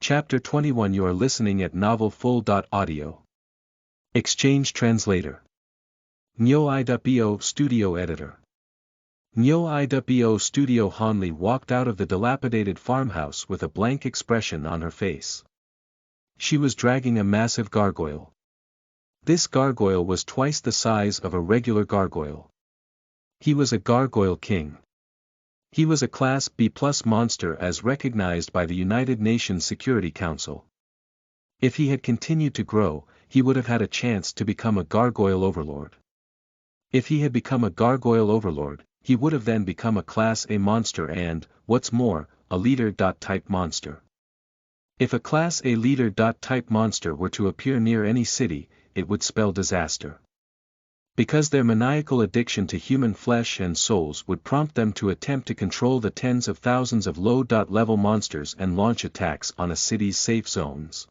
Chapter 21. You are listening at novelfull.audio. Exchange Translator. Nyo-iwo Studio Editor. Nyo-iwo Studio. Hanli walked out of the dilapidated farmhouse with a blank expression on her face. She was dragging a massive gargoyle. This gargoyle was twice the size of a regular gargoyle. He was a gargoyle king. He was a Class B+ monster as recognized by the United Nations Security Council. If he had continued to grow, he would have had a chance to become a gargoyle overlord. If he had become a gargoyle overlord, he would have then become a Class A monster and, what's more, a leader-type monster. If a Class A leader-type monster were to appear near any city, it would spell disaster. Because their maniacal addiction to human flesh and souls would prompt them to attempt to control the tens of thousands of low-level monsters and launch attacks on a city's safe zones.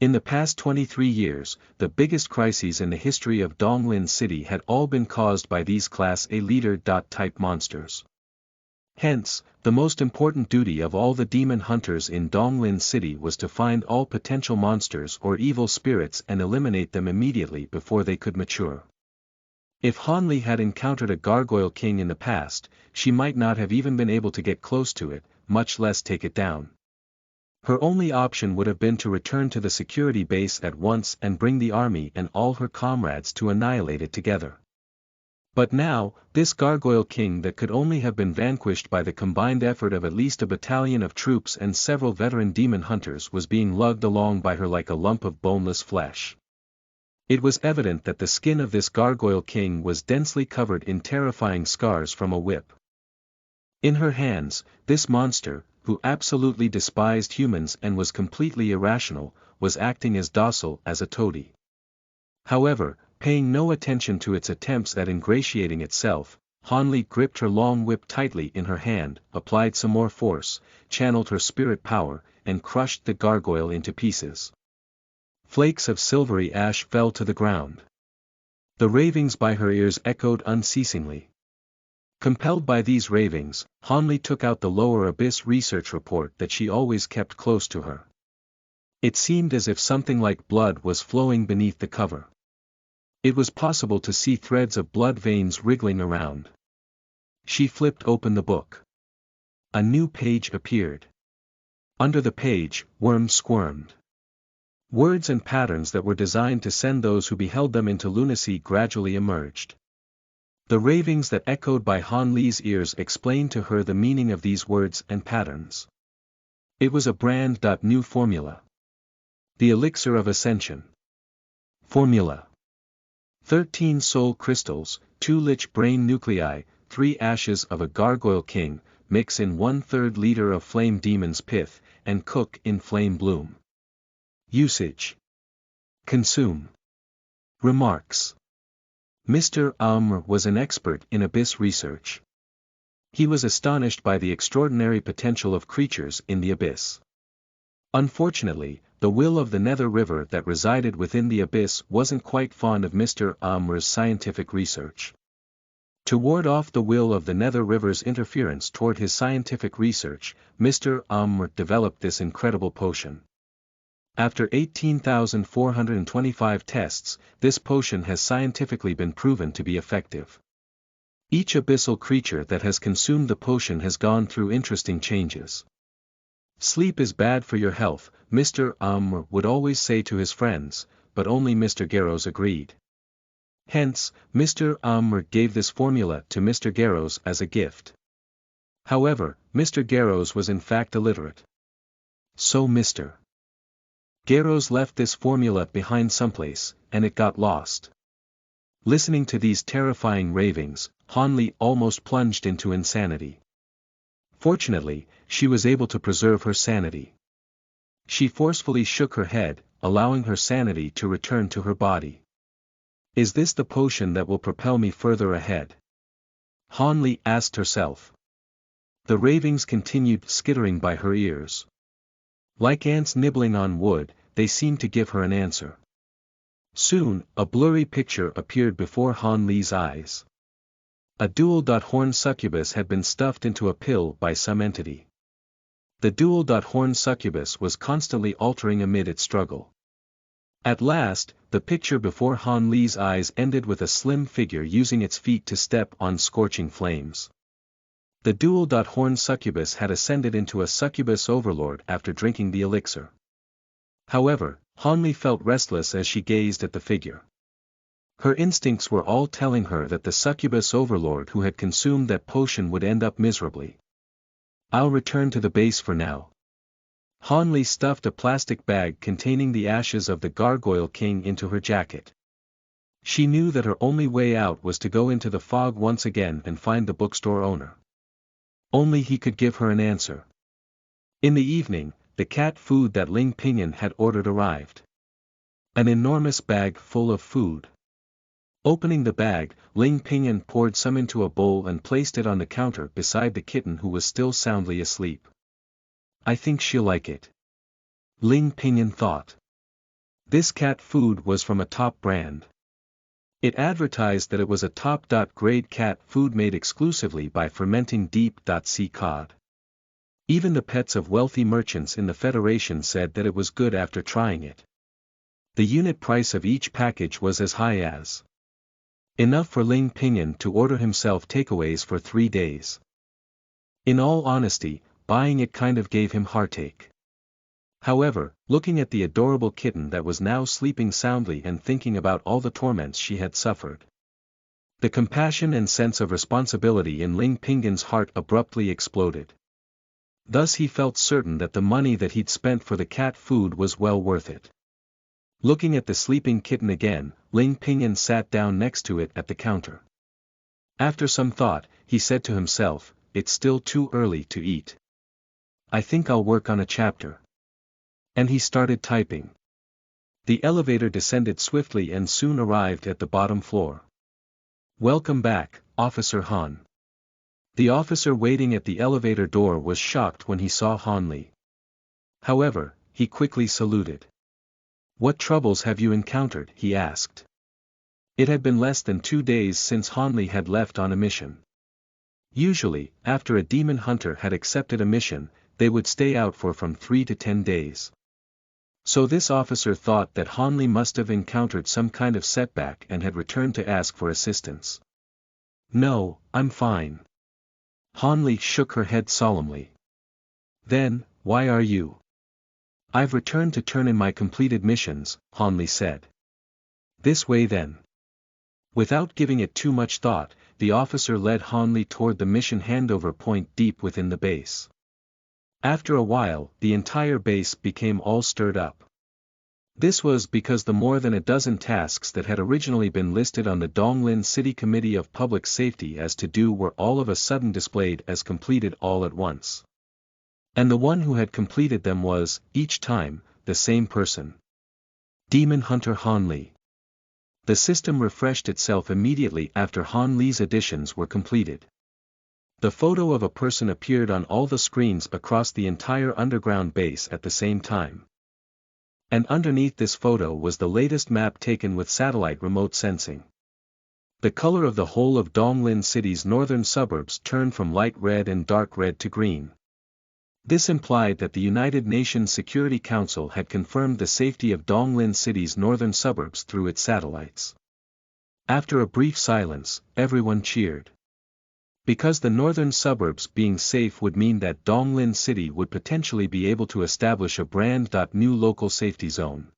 In the past 23 years, the biggest crises in the history of Donglin City had all been caused by these Class A leader-type monsters. Hence, the most important duty of all the demon hunters in Donglin City was to find all potential monsters or evil spirits and eliminate them immediately before they could mature. If Hanli had encountered a gargoyle king in the past, she might not have even been able to get close to it, much less take it down. Her only option would have been to return to the security base at once and bring the army and all her comrades to annihilate it together. But now, this gargoyle king that could only have been vanquished by the combined effort of at least a battalion of troops and several veteran demon hunters was being lugged along by her like a lump of boneless flesh. It was evident that the skin of this gargoyle king was densely covered in terrifying scars from a whip. In her hands, this monster, who absolutely despised humans and was completely irrational, was acting as docile as a toady. However, paying no attention to its attempts at ingratiating itself, Hanli gripped her long whip tightly in her hand, applied some more force, channeled her spirit power, and crushed the gargoyle into pieces. Flakes of silvery ash fell to the ground. The ravings by her ears echoed unceasingly. Compelled by these ravings, Hanli took out the lower abyss research report that she always kept close to her. It seemed as if something like blood was flowing beneath the cover. It was possible to see threads of blood veins wriggling around. She flipped open the book. A new page appeared. Under the page, worms squirmed. Words and patterns that were designed to send those who beheld them into lunacy gradually emerged. The ravings that echoed by Hanli's ears explained to her the meaning of these words and patterns. It was a brand-new formula. The Elixir of Ascension. Formula. 13 soul crystals, 2 lich brain nuclei, 3 ashes of a gargoyle king, mix in 1/3 liter of flame demon's pith, and cook in flame bloom. Usage. Consume. Remarks. Mr. Was an expert in abyss research. He was astonished by the extraordinary potential of creatures in the abyss. Unfortunately, the will of the Nether River that resided within the abyss wasn't quite fond of Mr. Amr's scientific research. To ward off the will of the Nether River's interference toward his scientific research, Mr. Amr developed this incredible potion. After 18,425 tests, this potion has scientifically been proven to be effective. Each abyssal creature that has consumed the potion has gone through interesting changes. Sleep is bad for your health, Mr. Would always say to his friends, but only Mr. Garros agreed. Hence, Mr. Gave this formula to Mr. Garros as a gift. However, Mr. Garros was in fact illiterate. So Mr. Garros left this formula behind someplace, and it got lost. Listening to these terrifying ravings, Hanli almost plunged into insanity. Fortunately, she was able to preserve her sanity. She forcefully shook her head, allowing her sanity to return to her body. Is this the potion that will propel me further ahead? Hanli asked herself. The ravings continued skittering by her ears. Like ants nibbling on wood, they seemed to give her an answer. Soon, a blurry picture appeared before Hanli's eyes. A dual-horned succubus had been stuffed into a pill by some entity. The dual-horned succubus was constantly altering amid its struggle. At last, the picture before Han Li's eyes ended with a slim figure using its feet to step on scorching flames. The dual-horned succubus had ascended into a succubus overlord after drinking the elixir. However, Han Li felt restless as she gazed at the figure. Her instincts were all telling her that the succubus overlord who had consumed that potion would end up miserably. "I'll return to the base for now." Han Li stuffed a plastic bag containing the ashes of the Gargoyle King into her jacket. She knew that her only way out was to go into the fog once again and find the bookstore owner. Only he could give her an answer. In the evening, the cat food that Ling Pinyin had ordered arrived. An enormous bag full of food. Opening the bag, Ling Pinyin poured some into a bowl and placed it on the counter beside the kitten who was still soundly asleep. "I think she'll like it," Ling Pinyin thought. This cat food was from a top brand. It advertised that it was a top-grade cat food made exclusively by fermenting deep-sea cod. Even the pets of wealthy merchants in the Federation said that it was good after trying it. The unit price of each package was as high as enough for Ling Pinyin to order himself takeaways for 3 days. In all honesty, buying it kind of gave him heartache. However, looking at the adorable kitten that was now sleeping soundly and thinking about all the torments she had suffered, the compassion and sense of responsibility in Ling Pinyin's heart abruptly exploded. Thus he felt certain that the money that he'd spent for the cat food was well worth it. Looking at the sleeping kitten again, Ling Pinyin sat down next to it at the counter. After some thought, he said to himself, "It's still too early to eat. I think I'll work on a chapter." And he started typing. The elevator descended swiftly and soon arrived at the bottom floor. "Welcome back, Officer Han." The officer waiting at the elevator door was shocked when he saw Han Li. However, he quickly saluted. "What troubles have you encountered?" he asked. It had been less than 2 days since Han Li had left on a mission. Usually, after a demon hunter had accepted a mission, they would stay out for from 3 to 10 days. So this officer thought that Han Li must have encountered some kind of setback and had returned to ask for assistance. "No, I'm fine." Han Li shook her head solemnly. "Then, why are you?" "I've returned to turn in my completed missions," Han Li said. "This way then." Without giving it too much thought, the officer led Han Li toward the mission handover point deep within the base. After a while, the entire base became all stirred up. This was because the more than a dozen tasks that had originally been listed on the Donglin City Committee of Public Safety as to do were all of a sudden displayed as completed all at once. And the one who had completed them was, each time, the same person. Demon Hunter Han Li. The system refreshed itself immediately after Han Li's additions were completed. The photo of a person appeared on all the screens across the entire underground base at the same time. And underneath this photo was the latest map taken with satellite remote sensing. The color of the whole of Donglin City's northern suburbs turned from light red and dark red to green. This implied that the United Nations Security Council had confirmed the safety of Donglin City's northern suburbs through its satellites. After a brief silence, everyone cheered. Because the northern suburbs being safe would mean that Donglin City would potentially be able to establish a brand-new local safety zone.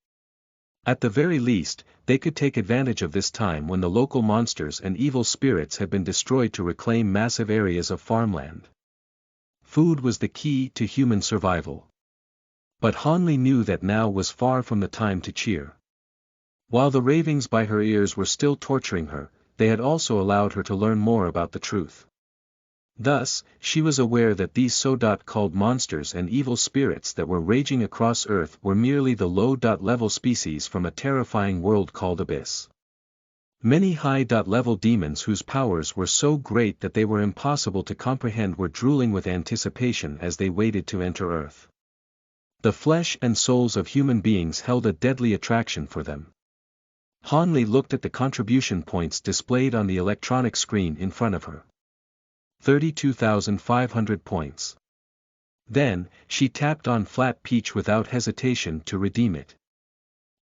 At the very least, they could take advantage of this time when the local monsters and evil spirits had been destroyed to reclaim massive areas of farmland. Food was the key to human survival. But Han Li knew that now was far from the time to cheer. While the ravings by her ears were still torturing her, they had also allowed her to learn more about the truth. Thus, she was aware that these so-called monsters and evil spirits that were raging across Earth were merely the low-level species from a terrifying world called Abyss. Many high-level demons whose powers were so great that they were impossible to comprehend were drooling with anticipation as they waited to enter Earth. The flesh and souls of human beings held a deadly attraction for them. Han Li looked at the contribution points displayed on the electronic screen in front of her. 32,500 points. Then, she tapped on Flat Peach without hesitation to redeem it.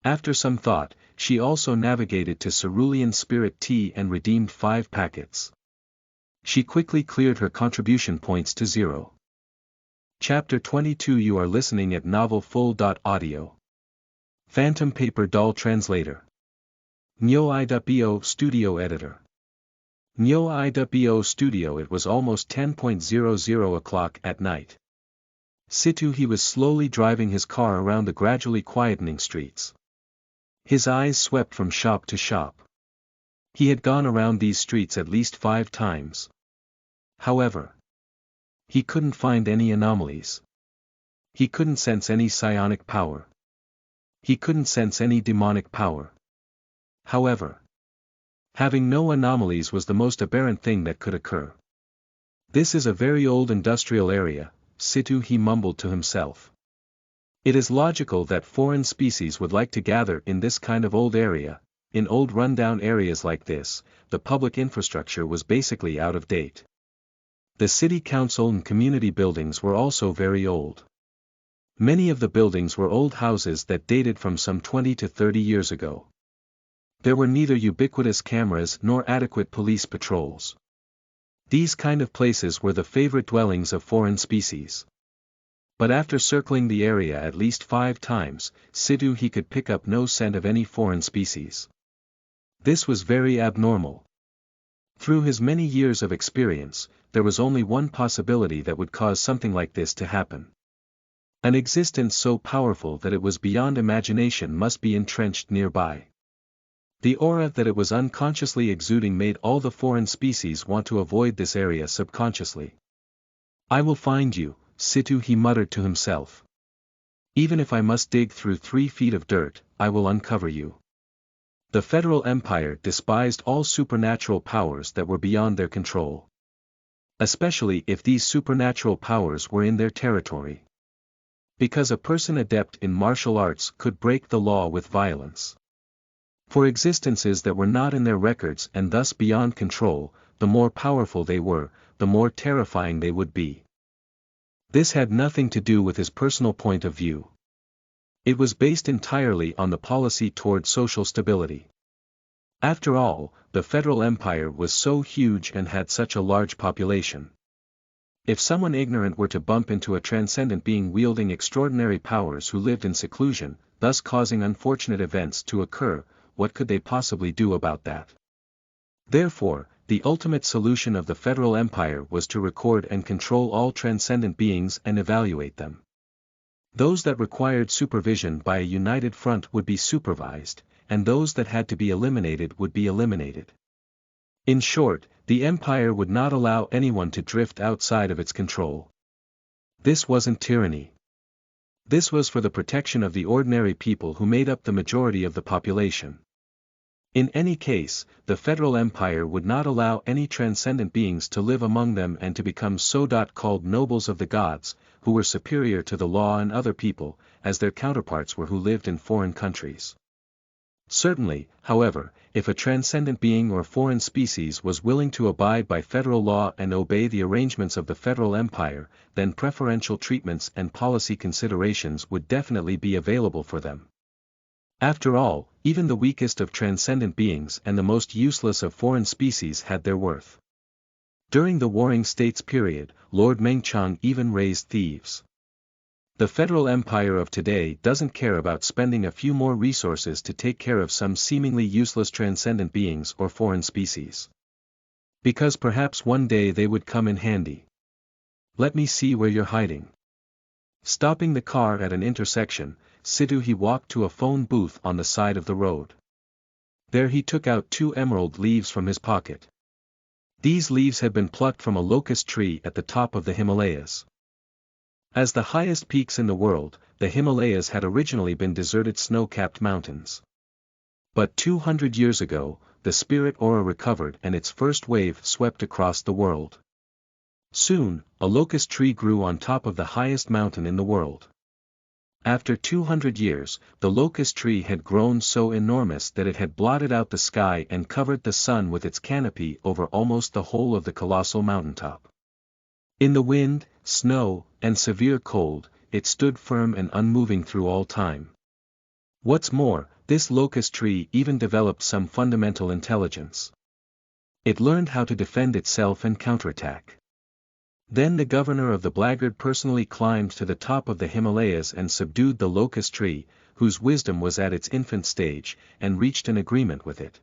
After some thought, she also navigated to Cerulean Spirit Tea and redeemed 5 packets. She quickly cleared her contribution points to 0. Chapter 22. You are listening at novelfull.audio. Phantom Paper Doll Translator. Nyo.bo Studio Editor. Nyo.bo Studio. It was almost 10:00 o'clock at night. Situ was slowly driving his car around the gradually quietening streets. His eyes swept from shop to shop. He had gone around these streets at least 5 times. However, he couldn't find any anomalies. He couldn't sense any psionic power. He couldn't sense any demonic power. However, having no anomalies was the most aberrant thing that could occur. This is a very old industrial area, Situ he mumbled to himself. It is logical that foreign species would like to gather in this kind of old area. In old rundown areas like this, the public infrastructure was basically out of date. The city council and community buildings were also very old. Many of the buildings were old houses that dated from some 20 to 30 years ago. There were neither ubiquitous cameras nor adequate police patrols. These kind of places were the favorite dwellings of foreign species. But after circling the area at least 5 times, Situ he could pick up no scent of any foreign species. This was very abnormal. Through his many years of experience, there was only one possibility that would cause something like this to happen. An existence so powerful that it was beyond imagination must be entrenched nearby. The aura that it was unconsciously exuding made all the foreign species want to avoid this area subconsciously. I will find you, Situ he muttered to himself. Even if I must dig through 3 feet of dirt, I will uncover you. The Federal Empire despised all supernatural powers that were beyond their control. Especially if these supernatural powers were in their territory. Because a person adept in martial arts could break the law with violence. For existences that were not in their records and thus beyond control, the more powerful they were, the more terrifying they would be. This had nothing to do with his personal point of view. It was based entirely on the policy toward social stability. After all, the Federal Empire was so huge and had such a large population. If someone ignorant were to bump into a transcendent being wielding extraordinary powers who lived in seclusion, thus causing unfortunate events to occur, what could they possibly do about that? Therefore, the ultimate solution of the Federal Empire was to record and control all transcendent beings and evaluate them. Those that required supervision by a united front would be supervised, and those that had to be eliminated would be eliminated. In short, the Empire would not allow anyone to drift outside of its control. This wasn't tyranny. This was for the protection of the ordinary people who made up the majority of the population. In any case, the Federal Empire would not allow any transcendent beings to live among them and to become so-called nobles of the gods, who were superior to the law and other people, as their counterparts were who lived in foreign countries. Certainly, however, if a transcendent being or foreign species was willing to abide by federal law and obey the arrangements of the Federal Empire, then preferential treatments and policy considerations would definitely be available for them. After all, even the weakest of transcendent beings and the most useless of foreign species had their worth. During the Warring States period, Lord Mengchang even raised thieves. The Federal Empire of today doesn't care about spending a few more resources to take care of some seemingly useless transcendent beings or foreign species. Because perhaps one day they would come in handy. Let me see where you're hiding. Stopping the car at an intersection, Situ he walked to a phone booth on the side of the road. There he took out 2 emerald leaves from his pocket. These leaves had been plucked from a locust tree at the top of the Himalayas. As the highest peaks in the world, the Himalayas had originally been deserted snow-capped mountains. But 200 years ago, the spirit aura recovered and its first wave swept across the world. Soon, a locust tree grew on top of the highest mountain in the world. After 200 years, the locust tree had grown so enormous that it had blotted out the sky and covered the sun with its canopy over almost the whole of the colossal mountaintop. In the wind, snow, and severe cold, it stood firm and unmoving through all time. What's more, this locust tree even developed some fundamental intelligence. It learned how to defend itself and counterattack. Then the governor of the Blackguard personally climbed to the top of the Himalayas and subdued the locust tree, whose wisdom was at its infant stage, and reached an agreement with it.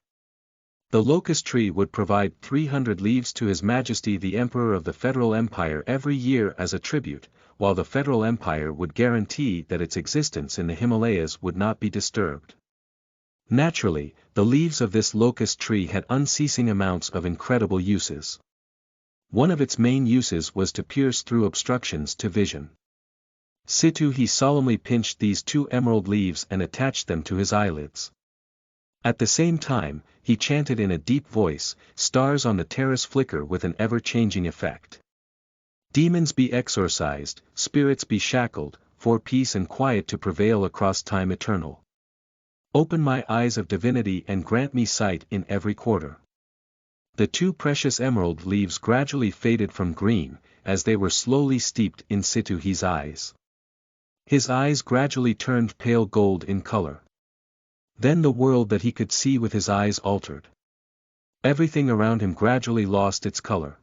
The locust tree would provide 300 leaves to His Majesty the Emperor of the Federal Empire every year as a tribute, while the Federal Empire would guarantee that its existence in the Himalayas would not be disturbed. Naturally, the leaves of this locust tree had unceasing amounts of incredible uses. One of its main uses was to pierce through obstructions to vision. He solemnly pinched these 2 emerald leaves and attached them to his eyelids. At the same time, he chanted in a deep voice, "Stars on the terrace flicker with an ever-changing effect. Demons be exorcised, spirits be shackled, for peace and quiet to prevail across time eternal. Open my eyes of divinity and grant me sight in every quarter." The 2 precious emerald leaves gradually faded from green, as they were slowly steeped in Situhi's eyes. His eyes gradually turned pale gold in color. Then the world that he could see with his eyes altered. Everything around him gradually lost its color.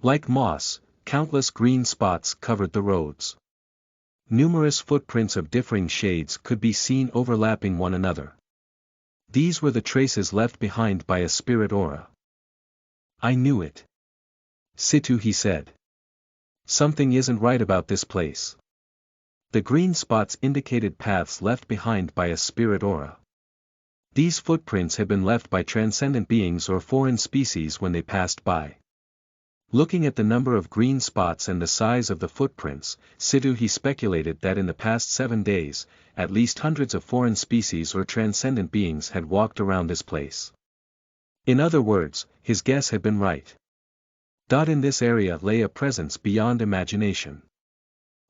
Like moss, countless green spots covered the roads. Numerous footprints of differing shades could be seen overlapping one another. These were the traces left behind by a spirit aura. "I knew it," Situhi said. "Something isn't right about this place." The green spots indicated paths left behind by a spirit aura. These footprints had been left by transcendent beings or foreign species when they passed by. Looking at the number of green spots and the size of the footprints, Situhi speculated that in the past 7 days, at least hundreds of foreign species or transcendent beings had walked around this place. In other words, his guess had been right. In this area lay a presence beyond imagination.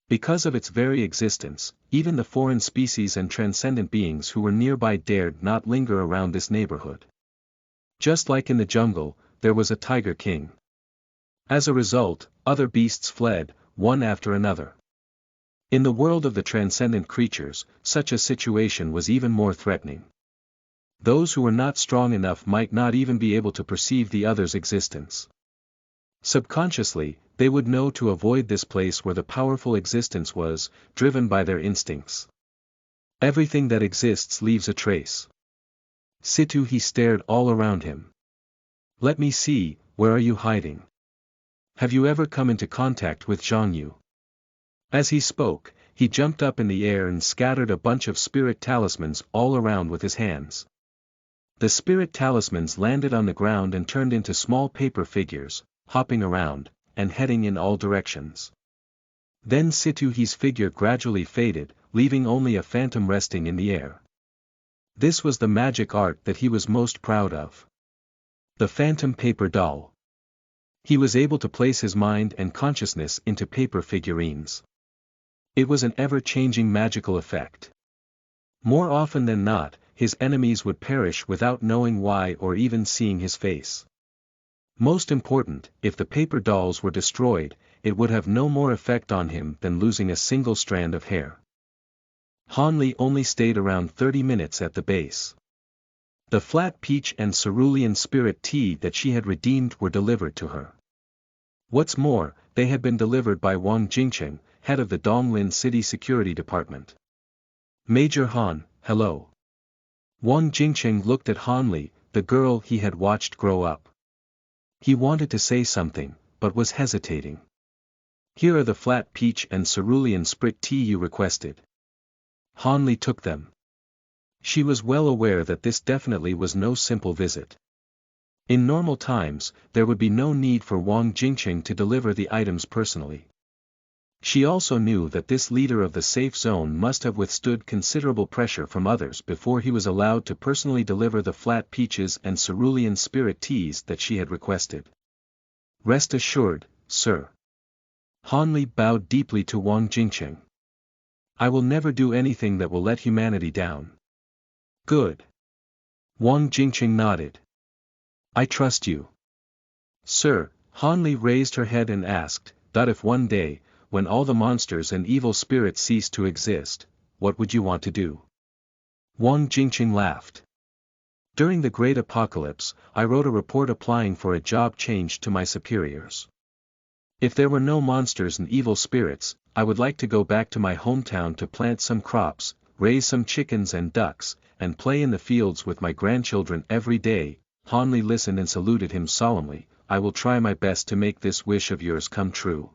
Because of its very existence, even the foreign species and transcendent beings who were nearby dared not linger around this neighborhood. Just like in the jungle, there was a Tiger King. As a result, other beasts fled, one after another. In the world of the transcendent creatures, such a situation was even more threatening. Those who were not strong enough might not even be able to perceive the other's existence. Subconsciously, they would know to avoid this place where the powerful existence was, driven by their instincts. Everything that exists leaves a trace. Situhi stared all around him. "Let me see, where are you hiding? Have you ever come into contact with Zhang Yu?" As he spoke, he jumped up in the air and scattered a bunch of spirit talismans all around with his hands. The spirit talismans landed on the ground and turned into small paper figures, hopping around, and heading in all directions. Then Situhi's figure gradually faded, leaving only a phantom resting in the air. This was the magic art that he was most proud of. The phantom paper doll. He was able to place his mind and consciousness into paper figurines. It was an ever-changing magical effect. More often than not, his enemies would perish without knowing why or even seeing his face. Most important, if the paper dolls were destroyed, it would have no more effect on him than losing a single strand of hair. Han Li only stayed around 30 minutes at the base. The flat peach and cerulean spirit tea that she had redeemed were delivered to her. What's more, they had been delivered by Wang Jingcheng, head of the Donglin City Security Department. "Major Han, hello." Wang Jingcheng looked at Han Li, the girl he had watched grow up. He wanted to say something, but was hesitating. "Here are the flat peach and cerulean spirit tea you requested." Han Li took them. She was well aware that this definitely was no simple visit. In normal times, there would be no need for Wang Jingcheng to deliver the items personally. She also knew that this leader of the safe zone must have withstood considerable pressure from others before he was allowed to personally deliver the flat peaches and cerulean spirit teas that she had requested. "Rest assured, sir." Han Li bowed deeply to Wang Jingcheng. "I will never do anything that will let humanity down." "Good." Wang Jingcheng nodded. "I trust you." "Sir," Han Li raised her head and asked, If one day, when all the monsters and evil spirits cease to exist, what would you want to do? Wang Jingqing laughed. During the Great Apocalypse, I wrote a report applying for a job change to my superiors. If there were no monsters and evil spirits, I would like to go back to my hometown to plant some crops, raise some chickens and ducks, and play in the fields with my grandchildren every day. Han Li listened and saluted him solemnly. I will try my best to make this wish of yours come true.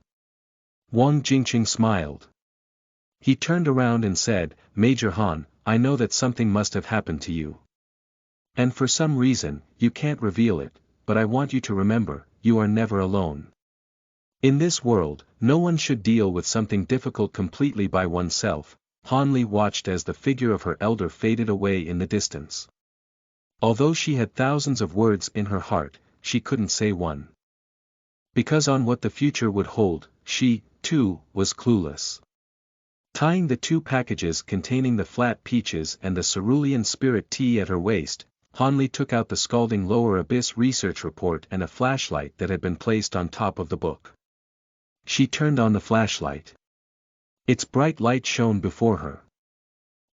Wang Jingqing smiled. He turned around and said, Major Han, I know that something must have happened to you. And for some reason, you can't reveal it, but I want you to remember, you are never alone. In this world, no one should deal with something difficult completely by oneself. Han Li watched as the figure of her elder faded away in the distance. Although she had thousands of words in her heart, she couldn't say one. Because on what the future would hold, she, too, was clueless. Tying the 2 packages containing the flat peaches and the cerulean spirit tea at her waist, Han Li took out the scalding lower abyss research report and a flashlight that had been placed on top of the book. She turned on the flashlight. Its bright light shone before her.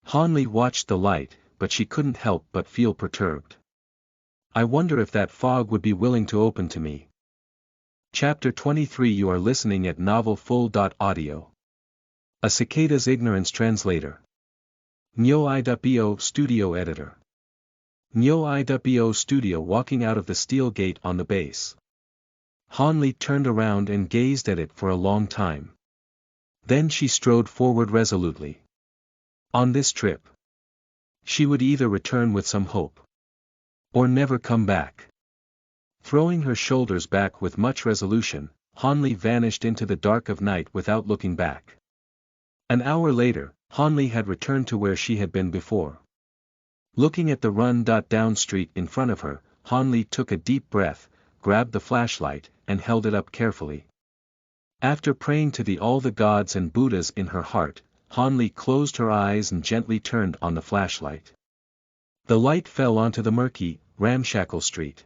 Han Li watched the light, but she couldn't help but feel perturbed. I wonder if that fog would be willing to open to me. Chapter 23. You are listening at novelfull.audio. A Cicada's Ignorance Translator. Nyo I.bo Studio Editor. Nyo I.bo Studio. Walking out of the steel gate on the base. Han Li turned around and gazed at it for a long time. Then she strode forward resolutely. On this trip, she would either return with some hope, or never come back. Throwing her shoulders back with much resolution, Han Li vanished into the dark of night without looking back. An hour later, Han Li had returned to where she had been before. Looking at the run-down street in front of her, Han Li took a deep breath, grabbed the flashlight, and held it up carefully. After praying to all the gods and Buddhas in her heart, Han Li closed her eyes and gently turned on the flashlight. The light fell onto the murky, ramshackle street.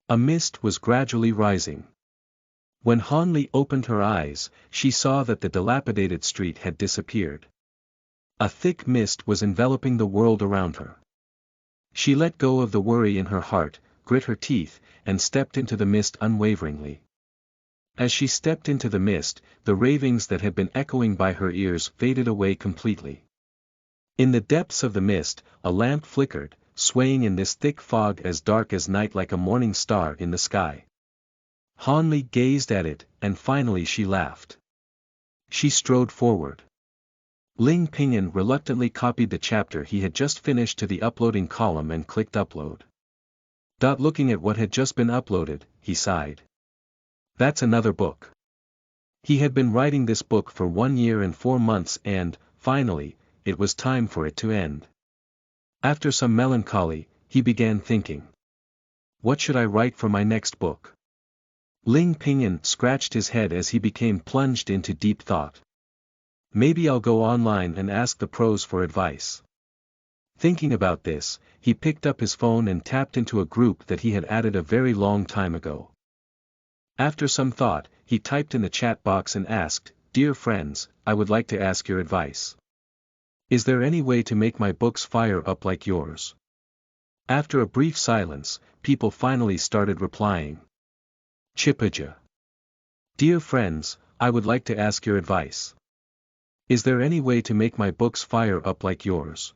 A mist was gradually rising. When Han Li opened her eyes, she saw that the dilapidated street had disappeared. A thick mist was enveloping the world around her. She let go of the worry in her heart, grit her teeth, and stepped into the mist unwaveringly. As she stepped into the mist, the ravings that had been echoing by her ears faded away completely. In the depths of the mist, a lamp flickered, swaying in this thick fog as dark as night like a morning star in the sky. Han Li gazed at it, and finally she laughed. She strode forward. Ling Pinyin reluctantly copied the chapter he had just finished to the uploading column and clicked upload. Looking at what had just been uploaded, he sighed. That's another book. He had been writing this book for 1 year and 4 months and, finally, it was time for it to end. After some melancholy, he began thinking. What should I write for my next book? Ling Pinyin scratched his head as he became plunged into deep thought. Maybe I'll go online and ask the pros for advice. Thinking about this, he picked up his phone and tapped into a group that he had added a very long time ago. After some thought, he typed in the chat box and asked, Dear friends, I would like to ask your advice. Is there any way to make my books fire up like yours? After a brief silence, people finally started replying. Chipaja. Dear friends, I would like to ask your advice. Is there any way to make my books fire up like yours?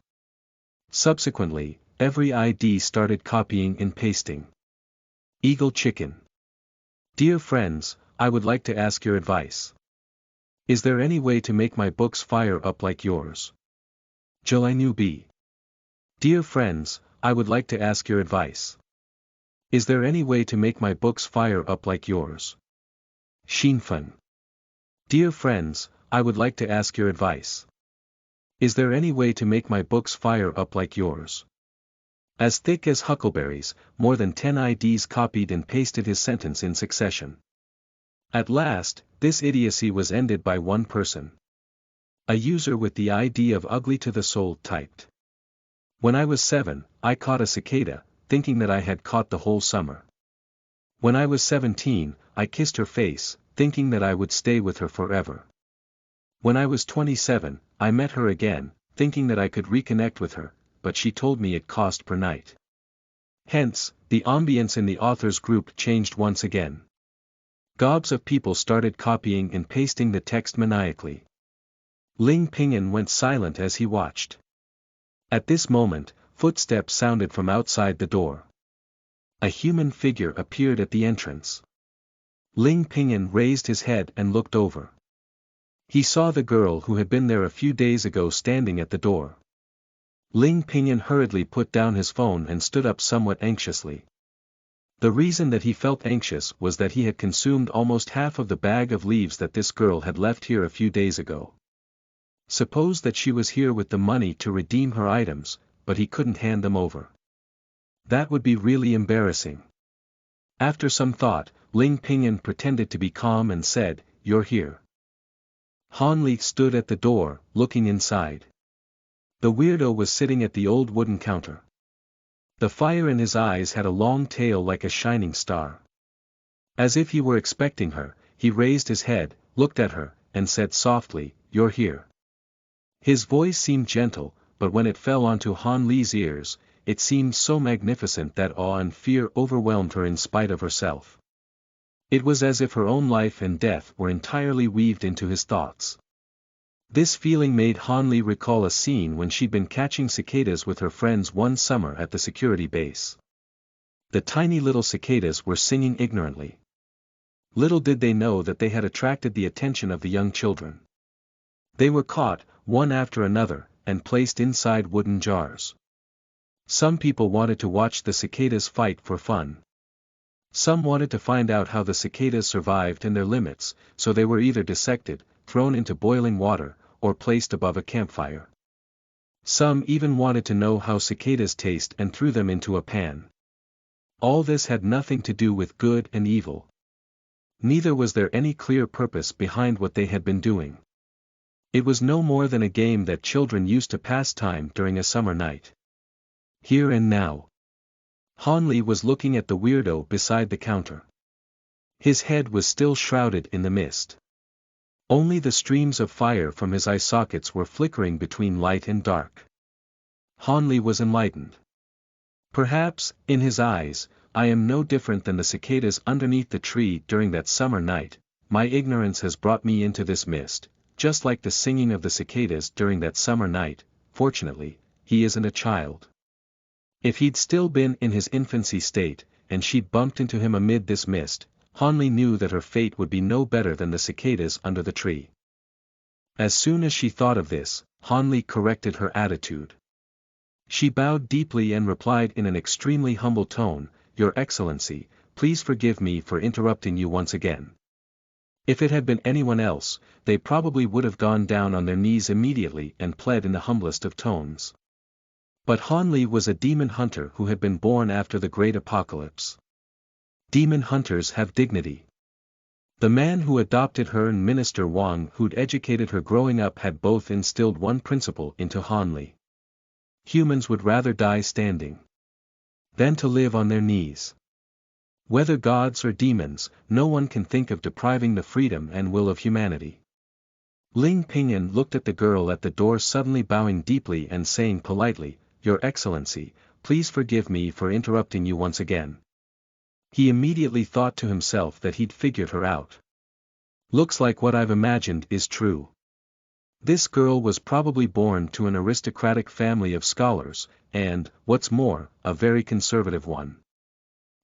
Subsequently, every ID started copying and pasting. Eagle Chicken. Dear friends, I would like to ask your advice. Is there any way to make my books fire up like yours? July Newbie. Dear friends, I would like to ask your advice. Is there any way to make my books fire up like yours? Shinfan. Dear friends, I would like to ask your advice. Is there any way to make my books fire up like yours? As thick as huckleberries, more than 10 IDs copied and pasted his sentence in succession. At last, this idiocy was ended by one person. A user with the ID of Ugly to the Soul typed. When I was 7, I caught a cicada, thinking that I had caught the whole summer. When I was 17, I kissed her face, thinking that I would stay with her forever. When I was 27, I met her again, thinking that I could reconnect with her, but she told me it cost per night. Hence, the ambience in the author's group changed once again. Gobs of people started copying and pasting the text maniacally. Ling Pinyin went silent as he watched. At this moment, footsteps sounded from outside the door. A human figure appeared at the entrance. Ling Pinyin raised his head and looked over. He saw the girl who had been there a few days ago standing at the door. Ling Pinyin hurriedly put down his phone and stood up somewhat anxiously. The reason that he felt anxious was that he had consumed almost half of the bag of leaves that this girl had left here a few days ago. Suppose that she was here with the money to redeem her items, but he couldn't hand them over. That would be really embarrassing. After some thought, Ling Pinyin pretended to be calm and said, "You're here." Han Li stood at the door, looking inside. The weirdo was sitting at the old wooden counter. The fire in his eyes had a long tail like a shining star. As if he were expecting her, he raised his head, looked at her, and said softly, "You're here." His voice seemed gentle, but when it fell onto Han Li's ears, it seemed so magnificent that awe and fear overwhelmed her in spite of herself. It was as if her own life and death were entirely weaved into his thoughts. This feeling made Han Li recall a scene when she'd been catching cicadas with her friends one summer at the security base. The tiny little cicadas were singing ignorantly. Little did they know that they had attracted the attention of the young children. They were caught, one after another, and placed inside wooden jars. Some people wanted to watch the cicadas fight for fun. Some wanted to find out how the cicadas survived and their limits, so they were either dissected, thrown into boiling water, or placed above a campfire. Some even wanted to know how cicadas taste and threw them into a pan. All this had nothing to do with good and evil. Neither was there any clear purpose behind what they had been doing. It was no more than a game that children used to pass time during a summer night. Here and now. Han Li was looking at the weirdo beside the counter. His head was still shrouded in the mist. Only the streams of fire from his eye sockets were flickering between light and dark. Han Li was enlightened. Perhaps, in his eyes, I am no different than the cicadas underneath the tree during that summer night. My ignorance has brought me into this mist, just like the singing of the cicadas during that summer night. Fortunately, he isn't a child. If he'd still been in his infancy state, and she'd bumped into him amid this mist, Han Li knew that her fate would be no better than the cicadas under the tree. As soon as she thought of this, Han Li corrected her attitude. She bowed deeply and replied in an extremely humble tone, "Your Excellency, please forgive me for interrupting you once again." If it had been anyone else, they probably would have gone down on their knees immediately and pled in the humblest of tones. But Han Li was a demon hunter who had been born after the great apocalypse. Demon hunters have dignity. The man who adopted her and Minister Wang who'd educated her growing up had both instilled one principle into Han Li. Humans would rather die standing than to live on their knees. Whether gods or demons, no one can think of depriving the freedom and will of humanity. Ling Pinyin looked at the girl at the door, suddenly bowing deeply and saying politely, "Your Excellency, please forgive me for interrupting you once again." He immediately thought to himself that he'd figured her out. Looks like what I've imagined is true. This girl was probably born to an aristocratic family of scholars, and, what's more, a very conservative one.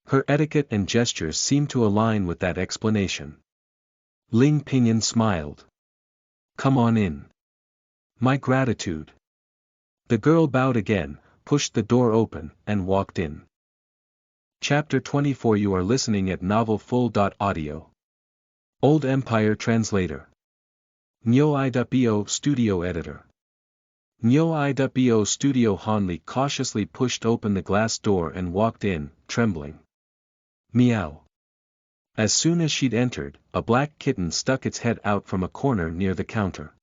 Her etiquette and gestures seemed to align with that explanation. Ling Pinyin smiled. "Come on in." "My gratitude." The girl bowed again, pushed the door open, and walked in. Chapter 24. You are listening at novelfull.audio. Old Empire Translator. Nyo.bo Studio Editor. Nyo.bo Studio. Han Li cautiously pushed open the glass door and walked in, trembling. Meow. As soon as she'd entered, a black kitten stuck its head out from a corner near the counter.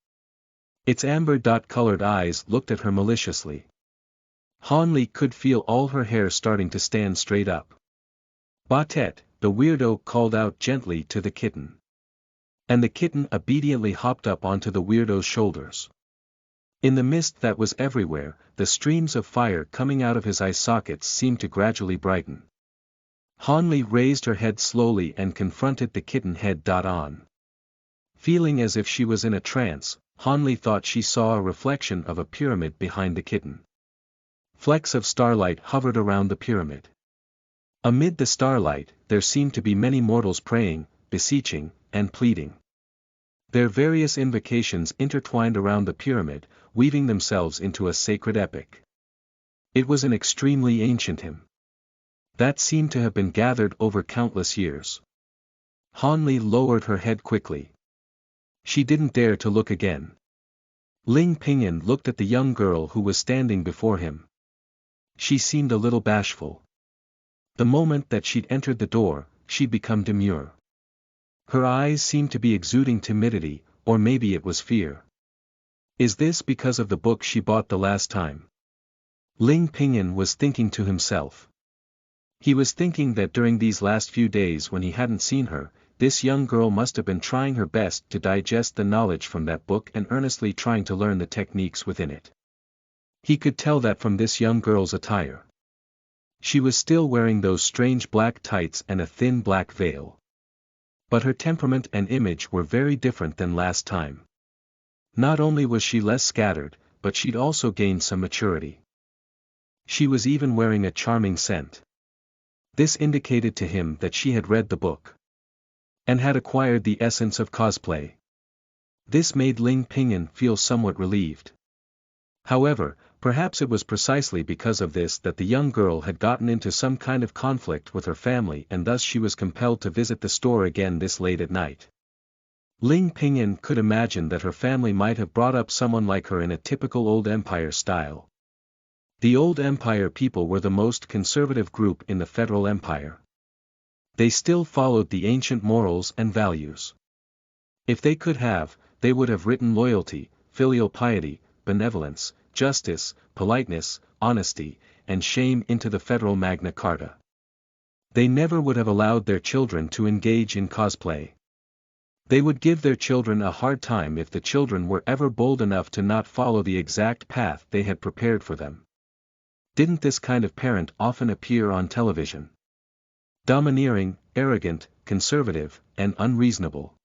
Its amber-colored eyes looked at her maliciously. Han Li could feel all her hair starting to stand straight up. "Batet," the weirdo called out gently to the kitten. And the kitten obediently hopped up onto the weirdo's shoulders. In the mist that was everywhere, the streams of fire coming out of his eye sockets seemed to gradually brighten. Hanli raised her head slowly and confronted the kitten head-on. Feeling as if she was in a trance, Hanli thought she saw a reflection of a pyramid behind the kitten. Flecks of starlight hovered around the pyramid. Amid the starlight, there seemed to be many mortals praying, beseeching, and pleading. Their various invocations intertwined around the pyramid, weaving themselves into a sacred epic. It was an extremely ancient hymn that seemed to have been gathered over countless years. Hanli lowered her head quickly. She didn't dare to look again. Ling Pingyan looked at the young girl who was standing before him. She seemed a little bashful. The moment that she'd entered the door, she'd become demure. Her eyes seemed to be exuding timidity, or maybe it was fear. Is this because of the book she bought the last time? Ling Pingyan was thinking to himself. He was thinking that during these last few days when he hadn't seen her, this young girl must have been trying her best to digest the knowledge from that book and earnestly trying to learn the techniques within it. He could tell that from this young girl's attire. She was still wearing those strange black tights and a thin black veil. But her temperament and image were very different than last time. Not only was she less scattered, but she'd also gained some maturity. She was even wearing a charming scent. This indicated to him that she had read the book and had acquired the essence of cosplay. This made Ling Pingyan feel somewhat relieved. However, perhaps it was precisely because of this that the young girl had gotten into some kind of conflict with her family and thus she was compelled to visit the store again this late at night. Ling Pingyan could imagine that her family might have brought up someone like her in a typical Old Empire style. The Old Empire people were the most conservative group in the Federal Empire. They still followed the ancient morals and values. If they could have, they would have written loyalty, filial piety, benevolence, justice, politeness, honesty, and shame into the federal Magna Carta. They never would have allowed their children to engage in cosplay. They would give their children a hard time if the children were ever bold enough to not follow the exact path they had prepared for them. Didn't this kind of parent often appear on television? Domineering, arrogant, conservative, and unreasonable.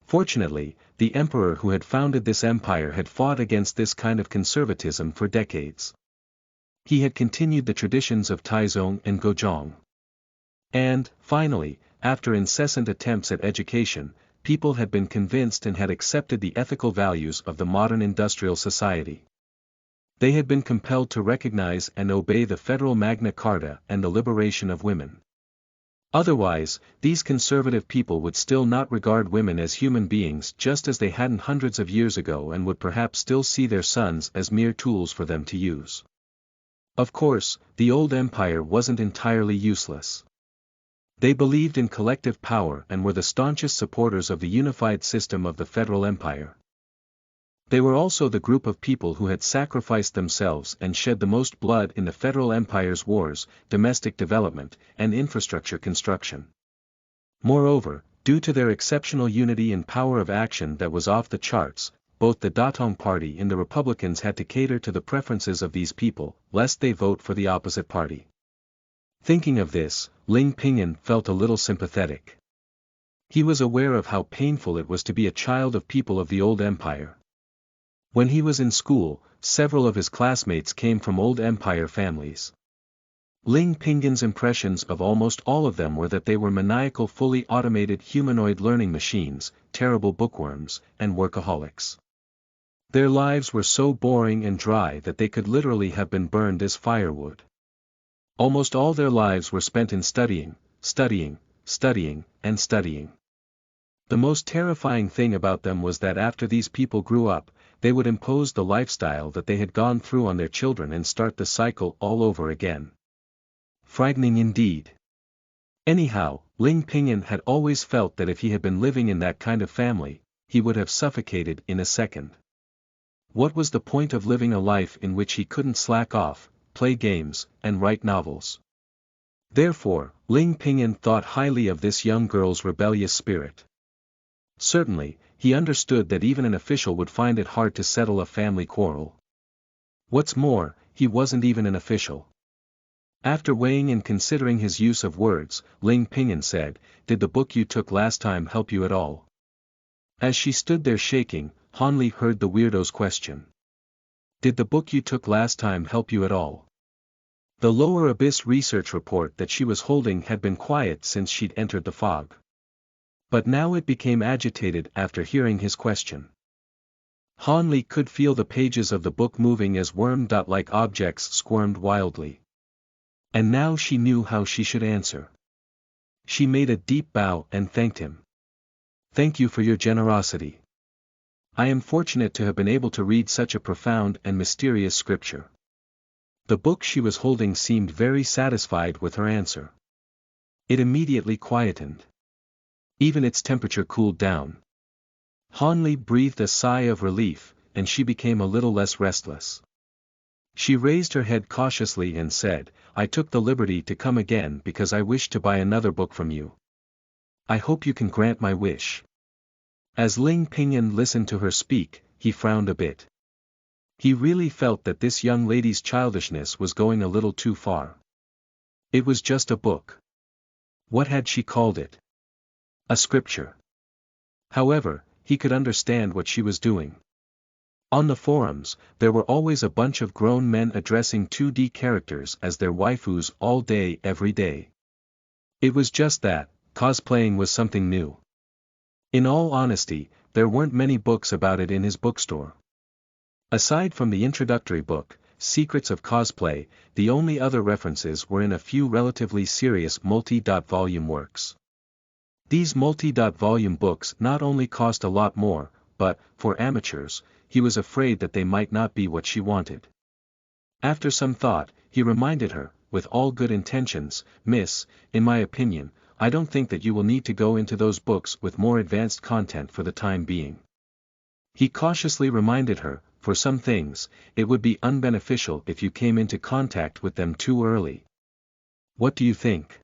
Fortunately, the emperor who had founded this empire had fought against this kind of conservatism for decades. He had continued the traditions of Taizong and Gojong. And, finally, after incessant attempts at education, people had been convinced and had accepted the ethical values of the modern industrial society. They had been compelled to recognize and obey the federal Magna Carta and the liberation of women. Otherwise, these conservative people would still not regard women as human beings just as they hadn't hundreds of years ago and would perhaps still see their sons as mere tools for them to use. Of course, the old empire wasn't entirely useless. They believed in collective power and were the staunchest supporters of the unified system of the Federal Empire. They were also the group of people who had sacrificed themselves and shed the most blood in the Federal Empire's wars, domestic development, and infrastructure construction. Moreover, due to their exceptional unity and power of action that was off the charts, both the Datong Party and the Republicans had to cater to the preferences of these people, lest they vote for the opposite party. Thinking of this, Ling Pingyan felt a little sympathetic. He was aware of how painful it was to be a child of people of the old empire. When he was in school, several of his classmates came from old empire families. Ling Pingyan's impressions of almost all of them were that they were maniacal fully automated humanoid learning machines, terrible bookworms, and workaholics. Their lives were so boring and dry that they could literally have been burned as firewood. Almost all their lives were spent in studying, and studying. The most terrifying thing about them was that after these people grew up, they would impose the lifestyle that they had gone through on their children and start the cycle all over again. Frightening indeed. Anyhow, Ling Pingyan had always felt that if he had been living in that kind of family, he would have suffocated in a second. What was the point of living a life in which he couldn't slack off, play games, and write novels? Therefore, Ling Pingyan thought highly of this young girl's rebellious spirit. Certainly, he understood that even an official would find it hard to settle a family quarrel. What's more, he wasn't even an official. After weighing and considering his use of words, Ling Pingyun said, "Did the book you took last time help you at all?" As she stood there shaking, Han Li heard the weirdo's question. "Did the book you took last time help you at all?" The Lower Abyss research report that she was holding had been quiet since she'd entered the fog. But now it became agitated after hearing his question. Han Li could feel the pages of the book moving as worm-like objects squirmed wildly. And now she knew how she should answer. She made a deep bow and thanked him. "Thank you for your generosity. I am fortunate to have been able to read such a profound and mysterious scripture." The book she was holding seemed very satisfied with her answer. It immediately quietened. Even its temperature cooled down. Han Li breathed a sigh of relief, and she became a little less restless. She raised her head cautiously and said, "I took the liberty to come again because I wish to buy another book from you. I hope you can grant my wish." As Ling Pingyun listened to her speak, he frowned a bit. He really felt that this young lady's childishness was going a little too far. It was just a book. What had she called it? A scripture. However, he could understand what she was doing. On the forums, there were always a bunch of grown men addressing 2D characters as their waifus all day every day. It was just that, cosplaying was something new. In all honesty, there weren't many books about it in his bookstore. Aside from the introductory book, Secrets of Cosplay, the only other references were in a few relatively serious multi-volume works. These multi-volume books not only cost a lot more, but, for amateurs, he was afraid that they might not be what she wanted. After some thought, he reminded her, with all good intentions, "Miss, in my opinion, I don't think that you will need to go into those books with more advanced content for the time being." He cautiously reminded her, for some things, it would be unbeneficial if you came into contact with them too early. "What do you think?"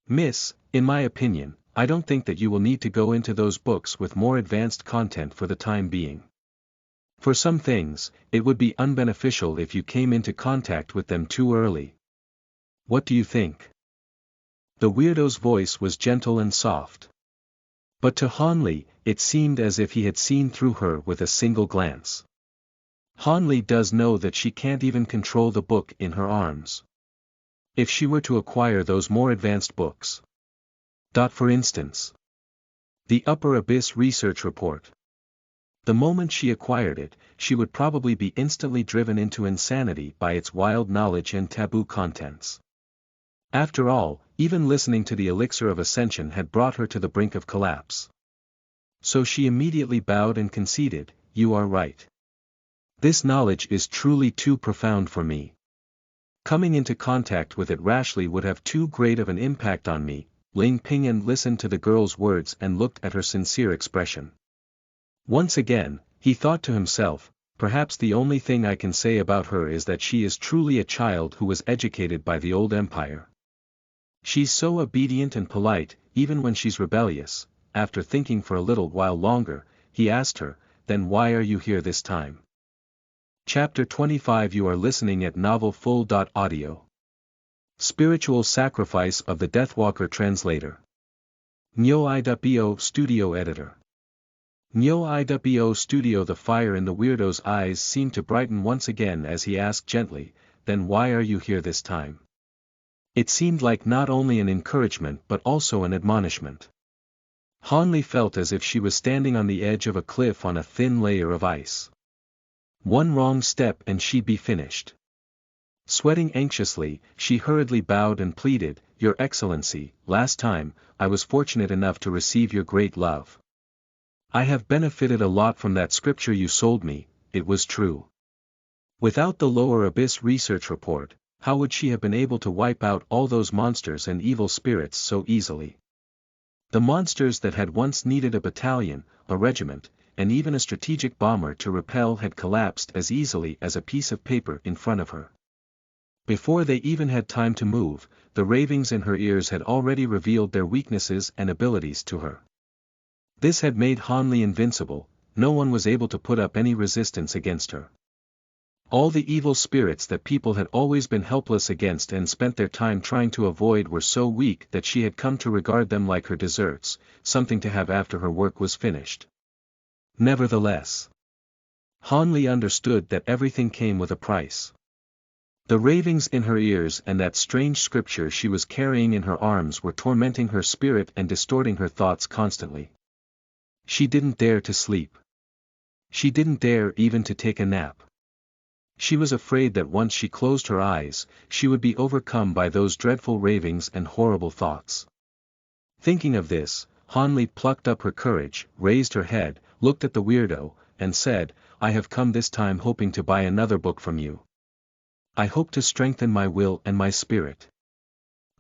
"Miss, in my opinion, I don't think that you will need to go into those books with more advanced content for the time being. For some things, it would be unbeneficial if you came into contact with them too early. What do you think?" The weirdo's voice was gentle and soft. But to Han Li, it seemed as if he had seen through her with a single glance. Han Li does know that she can't even control the book in her arms. If she were to acquire those more advanced books. For instance, the Upper Abyss research report. The moment she acquired it, she would probably be instantly driven into insanity by its wild knowledge and taboo contents. After all, even listening to the Elixir of Ascension had brought her to the brink of collapse. So she immediately bowed and conceded, "You are right. This knowledge is truly too profound for me. Coming into contact with it rashly would have too great of an impact on me." Ling Pingyun listened to the girl's words and looked at her sincere expression. Once again, he thought to himself, perhaps the only thing I can say about her is that she is truly a child who was educated by the old empire. She's so obedient and polite, even when she's rebellious. After thinking for a little while longer, he asked her, "Then why are you here this time?" Chapter 25. You are listening at novelfull.audio. Spiritual Sacrifice of the Deathwalker Translator. Nyo-i.bo Studio Editor. Nyo-i.bo Studio. The fire in the weirdo's eyes seemed to brighten once again as he asked gently, "Then why are you here this time?" It seemed like not only an encouragement but also an admonishment. Han Li felt as if she was standing on the edge of a cliff on a thin layer of ice. One wrong step and she'd be finished. Sweating anxiously, she hurriedly bowed and pleaded, "Your Excellency, last time, I was fortunate enough to receive your great love. I have benefited a lot from that scripture you sold me, it was true. Without the Lower Abyss research report, how would she have been able to wipe out all those monsters and evil spirits so easily? The monsters that had once needed a battalion, a regiment, and even a strategic bomber to repel had collapsed as easily as a piece of paper in front of her. Before they even had time to move, the ravings in her ears had already revealed their weaknesses and abilities to her. This had made Hanli invincible, no one was able to put up any resistance against her. All the evil spirits that people had always been helpless against and spent their time trying to avoid were so weak that she had come to regard them like her desserts, something to have after her work was finished. Nevertheless, Hanli understood that everything came with a price. The ravings in her ears and that strange scripture she was carrying in her arms were tormenting her spirit and distorting her thoughts constantly. She didn't dare to sleep. She didn't dare even to take a nap. She was afraid that once she closed her eyes, she would be overcome by those dreadful ravings and horrible thoughts. Thinking of this, Hanli plucked up her courage, raised her head, looked at the weirdo, and said, "I have come this time hoping to buy another book from you. I hope to strengthen my will and my spirit."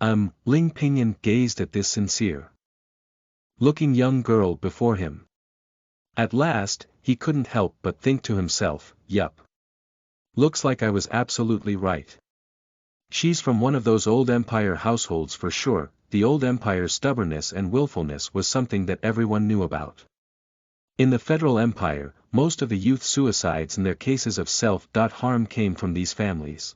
Ling Pinyin gazed at this sincere looking young girl before him. At last, he couldn't help but think to himself, yup. Looks like I was absolutely right. She's from one of those old empire households for sure. The old empire's stubbornness and willfulness was something that everyone knew about. In the Federal Empire, most of the youth suicides and their cases of self-harm came from these families.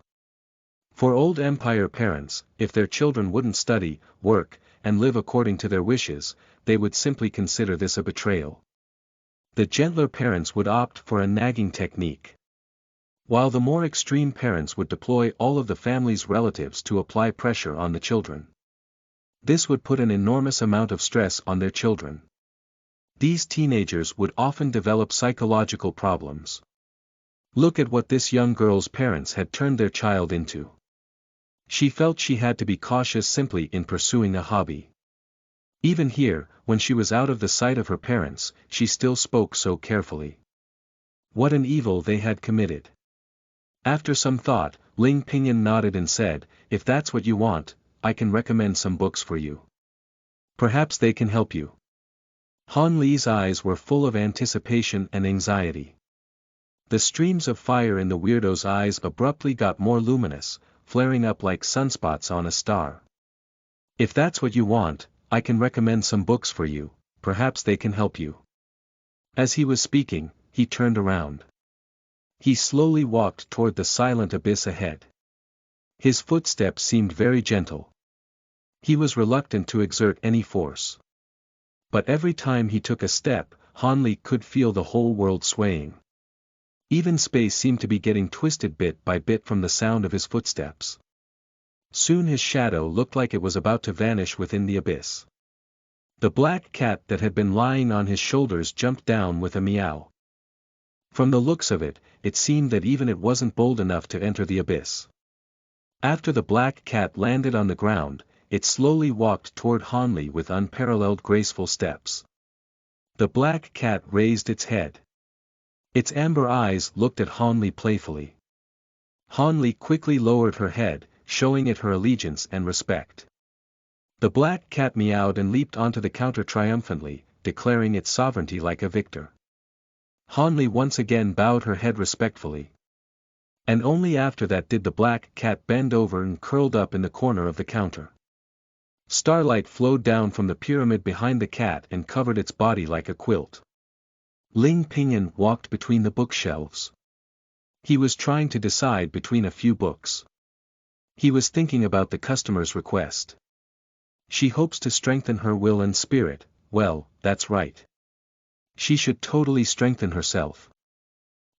For old empire parents, if their children wouldn't study, work, and live according to their wishes, they would simply consider this a betrayal. The gentler parents would opt for a nagging technique, while the more extreme parents would deploy all of the family's relatives to apply pressure on the children. This would put an enormous amount of stress on their children. These teenagers would often develop psychological problems. Look at what this young girl's parents had turned their child into. She felt she had to be cautious simply in pursuing a hobby. Even here, when she was out of the sight of her parents, she still spoke so carefully. What an evil they had committed. After some thought, Ling Pinyin nodded and said, "If that's what you want, I can recommend some books for you. Perhaps they can help you." Hanli's eyes were full of anticipation and anxiety. The streams of fire in the weirdo's eyes abruptly got more luminous, flaring up like sunspots on a star. "If that's what you want, I can recommend some books for you, perhaps they can help you." As he was speaking, he turned around. He slowly walked toward the silent abyss ahead. His footsteps seemed very gentle. He was reluctant to exert any force. But every time he took a step, Hanli could feel the whole world swaying. Even space seemed to be getting twisted bit by bit from the sound of his footsteps. Soon his shadow looked like it was about to vanish within the abyss. The black cat that had been lying on his shoulders jumped down with a meow. From the looks of it, it seemed that even it wasn't bold enough to enter the abyss. After the black cat landed on the ground, it slowly walked toward Hanli with unparalleled graceful steps. The black cat raised its head. Its amber eyes looked at Hanli playfully. Hanli quickly lowered her head, showing it her allegiance and respect. The black cat meowed and leaped onto the counter triumphantly, declaring its sovereignty like a victor. Hanli once again bowed her head respectfully. And only after that did the black cat bend over and curled up in the corner of the counter. Starlight flowed down from the pyramid behind the cat and covered its body like a quilt. Ling Pinyin walked between the bookshelves. He was trying to decide between a few books. He was thinking about the customer's request. She hopes to strengthen her will and spirit. Well, that's right. She should totally strengthen herself.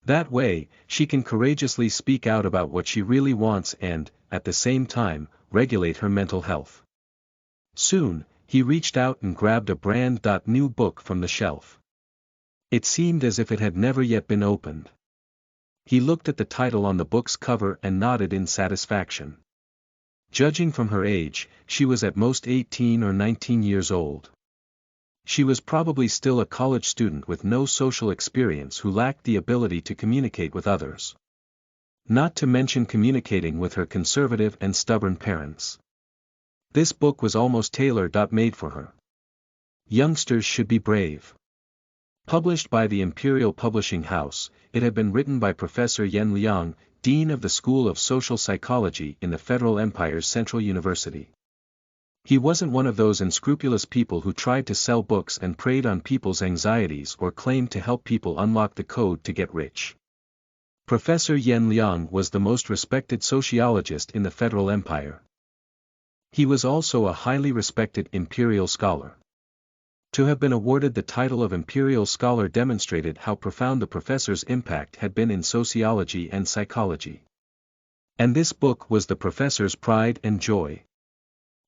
That way, she can courageously speak out about what she really wants and, at the same time, regulate her mental health. Soon, he reached out and grabbed a brand new book from the shelf. It seemed as if it had never yet been opened. He looked at the title on the book's cover and nodded in satisfaction. Judging from her age, she was at most 18 or 19 years old. She was probably still a college student with no social experience who lacked the ability to communicate with others. Not to mention communicating with her conservative and stubborn parents. This book was almost tailor-made for her. Youngsters should be brave. Published by the Imperial Publishing House, it had been written by Professor Yen Liang, Dean of the School of Social Psychology in the Federal Empire's Central University. He wasn't one of those unscrupulous people who tried to sell books and preyed on people's anxieties or claimed to help people unlock the code to get rich. Professor Yen Liang was the most respected sociologist in the Federal Empire. He was also a highly respected imperial scholar. To have been awarded the title of imperial scholar demonstrated how profound the professor's impact had been in sociology and psychology. And this book was the professor's pride and joy.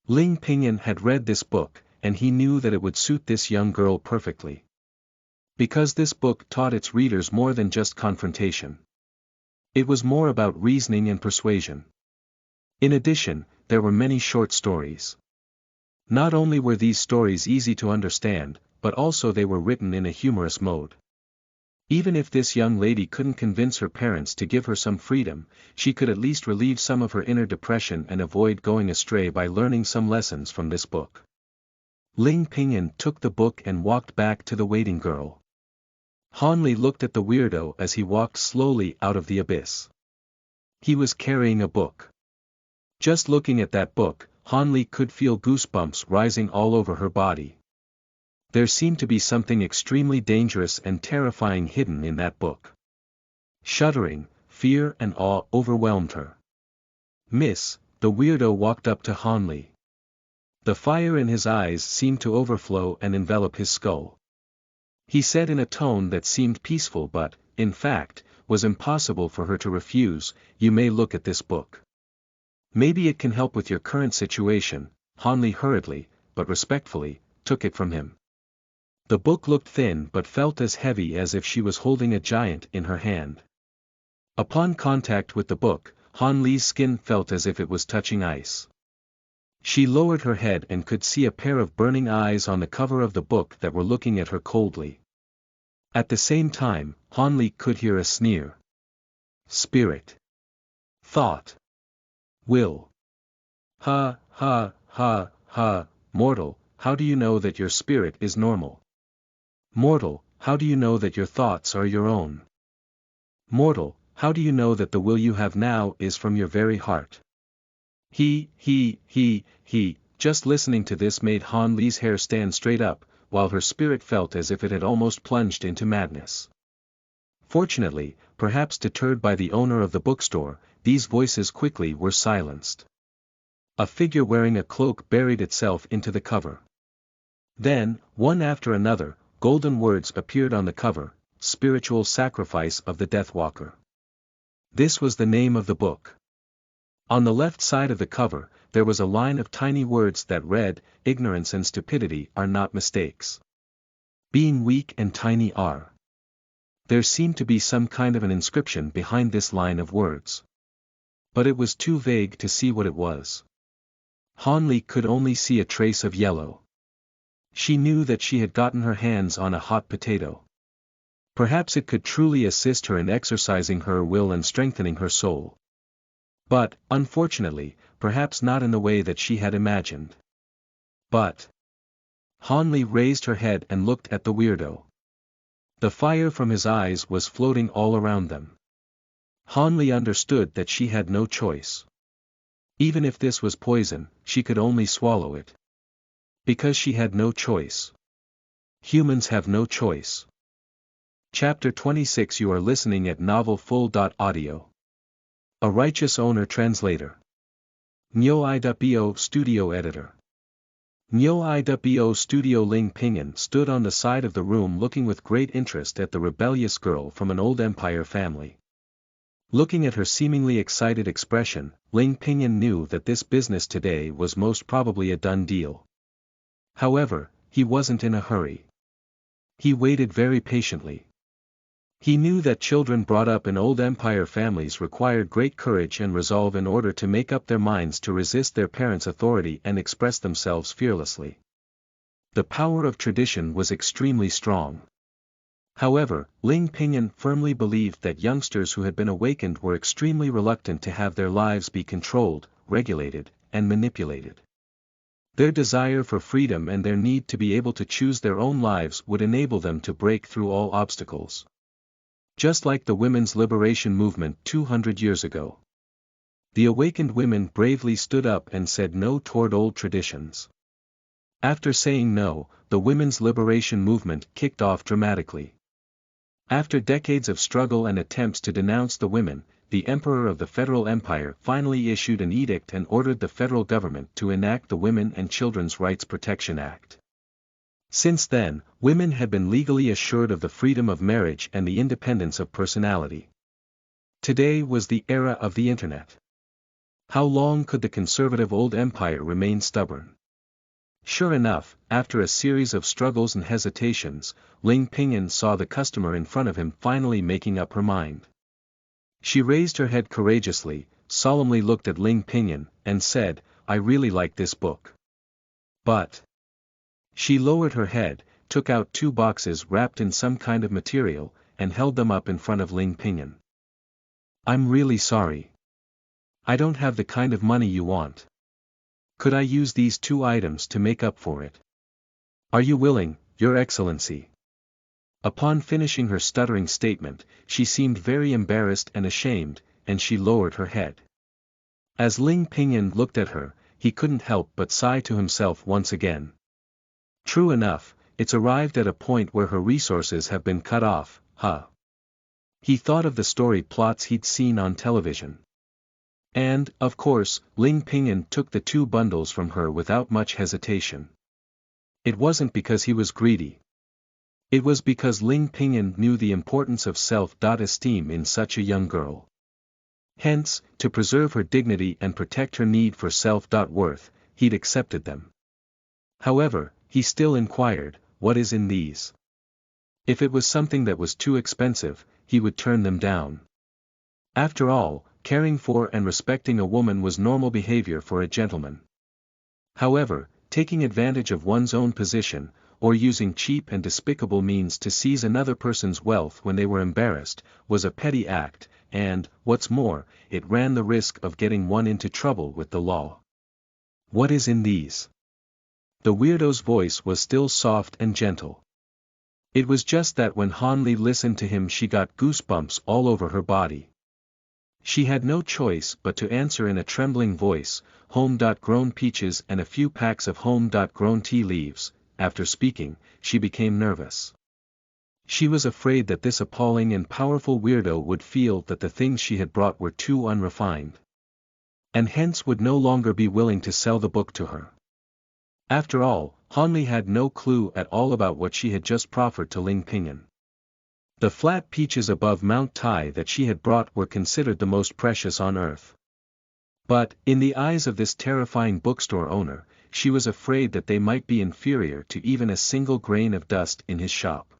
Ling Pingyan had read this book, and he knew that it would suit this young girl perfectly. Because this book taught its readers more than just confrontation. It was more about reasoning and persuasion. In addition, there were many short stories. Not only were these stories easy to understand, but also they were written in a humorous mode. Even if this young lady couldn't convince her parents to give her some freedom, she could at least relieve some of her inner depression and avoid going astray by learning some lessons from this book. Ling Pingyan took the book and walked back to the waiting girl. Han Li looked at the weirdo as he walked slowly out of the abyss. He was carrying a book. Just looking at that book, Han Li could feel goosebumps rising all over her body. There seemed to be something extremely dangerous and terrifying hidden in that book. Shuddering, fear and awe overwhelmed her. "Miss," the weirdo walked up to Han Li. The fire in his eyes seemed to overflow and envelop his skull. He said in a tone that seemed peaceful but, in fact, was impossible for her to refuse, "You may look at this book. Maybe it can help with your current situation." Han Li hurriedly, but respectfully, took it from him. The book looked thin but felt as heavy as if she was holding a giant in her hand. Upon contact with the book, Han Li's skin felt as if it was touching ice. She lowered her head and could see a pair of burning eyes on the cover of the book that were looking at her coldly. At the same time, Han Li could hear a sneer. Spirit. Thought. Will. Ha, ha, ha, ha, mortal, how do you know that your spirit is normal? Mortal, how do you know that your thoughts are your own? Mortal, how do you know that the will you have now is from your very heart? He, just listening to this made Han Li's hair stand straight up, while her spirit felt as if it had almost plunged into madness. Fortunately, perhaps deterred by the owner of the bookstore, these voices quickly were silenced. A figure wearing a cloak buried itself into the cover. Then, one after another, golden words appeared on the cover: "Spiritual Sacrifice of the Deathwalker." This was the name of the book. On the left side of the cover, there was a line of tiny words that read, "Ignorance and stupidity are not mistakes. Being weak and tiny are." There seemed to be some kind of an inscription behind this line of words. But it was too vague to see what it was. Han Li could only see a trace of yellow. She knew that she had gotten her hands on a hot potato. Perhaps it could truly assist her in exercising her will and strengthening her soul. But, unfortunately, perhaps not in the way that she had imagined. But Han Li raised her head and looked at the weirdo. The fire from his eyes was floating all around them. Han Li understood that she had no choice. Even if this was poison, she could only swallow it. Because she had no choice. Humans have no choice. Chapter 26. You are listening at novelfull.audio. A Righteous Owner Translator. Nyo.bo Studio Editor. Nyo.bo Studio. Ling Pingyan stood on the side of the room looking with great interest at the rebellious girl from an old empire family. Looking at her seemingly excited expression, Ling Pingyan knew that this business today was most probably a done deal. However, he wasn't in a hurry. He waited very patiently. He knew that children brought up in old empire families required great courage and resolve in order to make up their minds to resist their parents' authority and express themselves fearlessly. The power of tradition was extremely strong. However, Ling Pingyan firmly believed that youngsters who had been awakened were extremely reluctant to have their lives be controlled, regulated, and manipulated. Their desire for freedom and their need to be able to choose their own lives would enable them to break through all obstacles. Just like the women's liberation movement 200 years ago. The awakened women bravely stood up and said no toward old traditions. After saying no, the women's liberation movement kicked off dramatically. After decades of struggle and attempts to denounce the women, the Emperor of the Federal Empire finally issued an edict and ordered the federal government to enact the Women and Children's Rights Protection Act. Since then, women had been legally assured of the freedom of marriage and the independence of personality. Today was the era of the Internet. How long could the conservative old empire remain stubborn? Sure enough, after a series of struggles and hesitations, Ling Pingyan saw the customer in front of him finally making up her mind. She raised her head courageously, solemnly looked at Ling Pingyan, and said, "I really like this book. But..." She lowered her head, took out 2 boxes wrapped in some kind of material, and held them up in front of Ling Pingyan. "I'm really sorry. I don't have the kind of money you want. Could I use these 2 items to make up for it? Are you willing, Your Excellency?" Upon finishing her stuttering statement, she seemed very embarrassed and ashamed, and she lowered her head. As Ling Pingyan looked at her, he couldn't help but sigh to himself once again. True enough, it's arrived at a point where her resources have been cut off, huh? He thought of the story plots he'd seen on television. And, of course, Ling Pingyan took the 2 bundles from her without much hesitation. It wasn't because he was greedy. It was because Ling Pingyan knew the importance of self-esteem in such a young girl. Hence, to preserve her dignity and protect her need for self-worth, he'd accepted them. However, he still inquired, "What is in these?" If it was something that was too expensive, he would turn them down. After all, caring for and respecting a woman was normal behavior for a gentleman. However, taking advantage of one's own position, or using cheap and despicable means to seize another person's wealth when they were embarrassed, was a petty act, and, what's more, it ran the risk of getting one into trouble with the law. "What is in these?" The weirdo's voice was still soft and gentle. It was just that when Han Li listened to him she got goosebumps all over her body. She had no choice but to answer in a trembling voice, "Home-grown peaches and a few packs of home-grown tea leaves." After speaking, she became nervous. She was afraid that this appalling and powerful weirdo would feel that the things she had brought were too unrefined. And hence would no longer be willing to sell the book to her. After all, Han Li had no clue at all about what she had just proffered to Ling Pingyan. The flat peaches above Mount Tai that she had brought were considered the most precious on earth. But, in the eyes of this terrifying bookstore owner, she was afraid that they might be inferior to even a single grain of dust in his shop.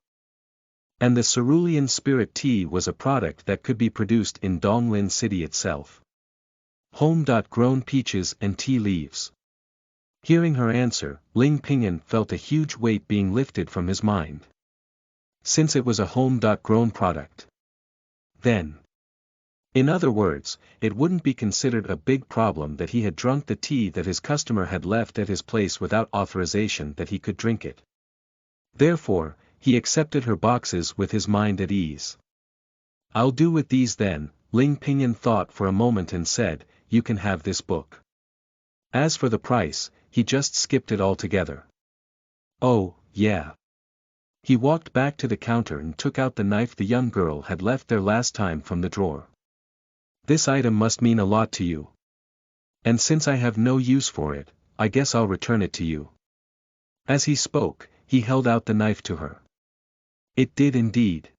And the cerulean spirit tea was a product that could be produced in Donglin City itself. Home-grown peaches and tea leaves. Hearing her answer, Ling Pingyan felt a huge weight being lifted from his mind. Since it was a home-grown product. Then. In other words, it wouldn't be considered a big problem that he had drunk the tea that his customer had left at his place without authorization that he could drink it. Therefore, he accepted her boxes with his mind at ease. "I'll do with these then," Ling Pingyan thought for a moment and said, "You can have this book." As for the price, he just skipped it altogether. "Oh, yeah." He walked back to the counter and took out the knife the young girl had left there last time from the drawer. "This item must mean a lot to you. And since I have no use for it, I guess I'll return it to you." As he spoke, he held out the knife to her. It did indeed.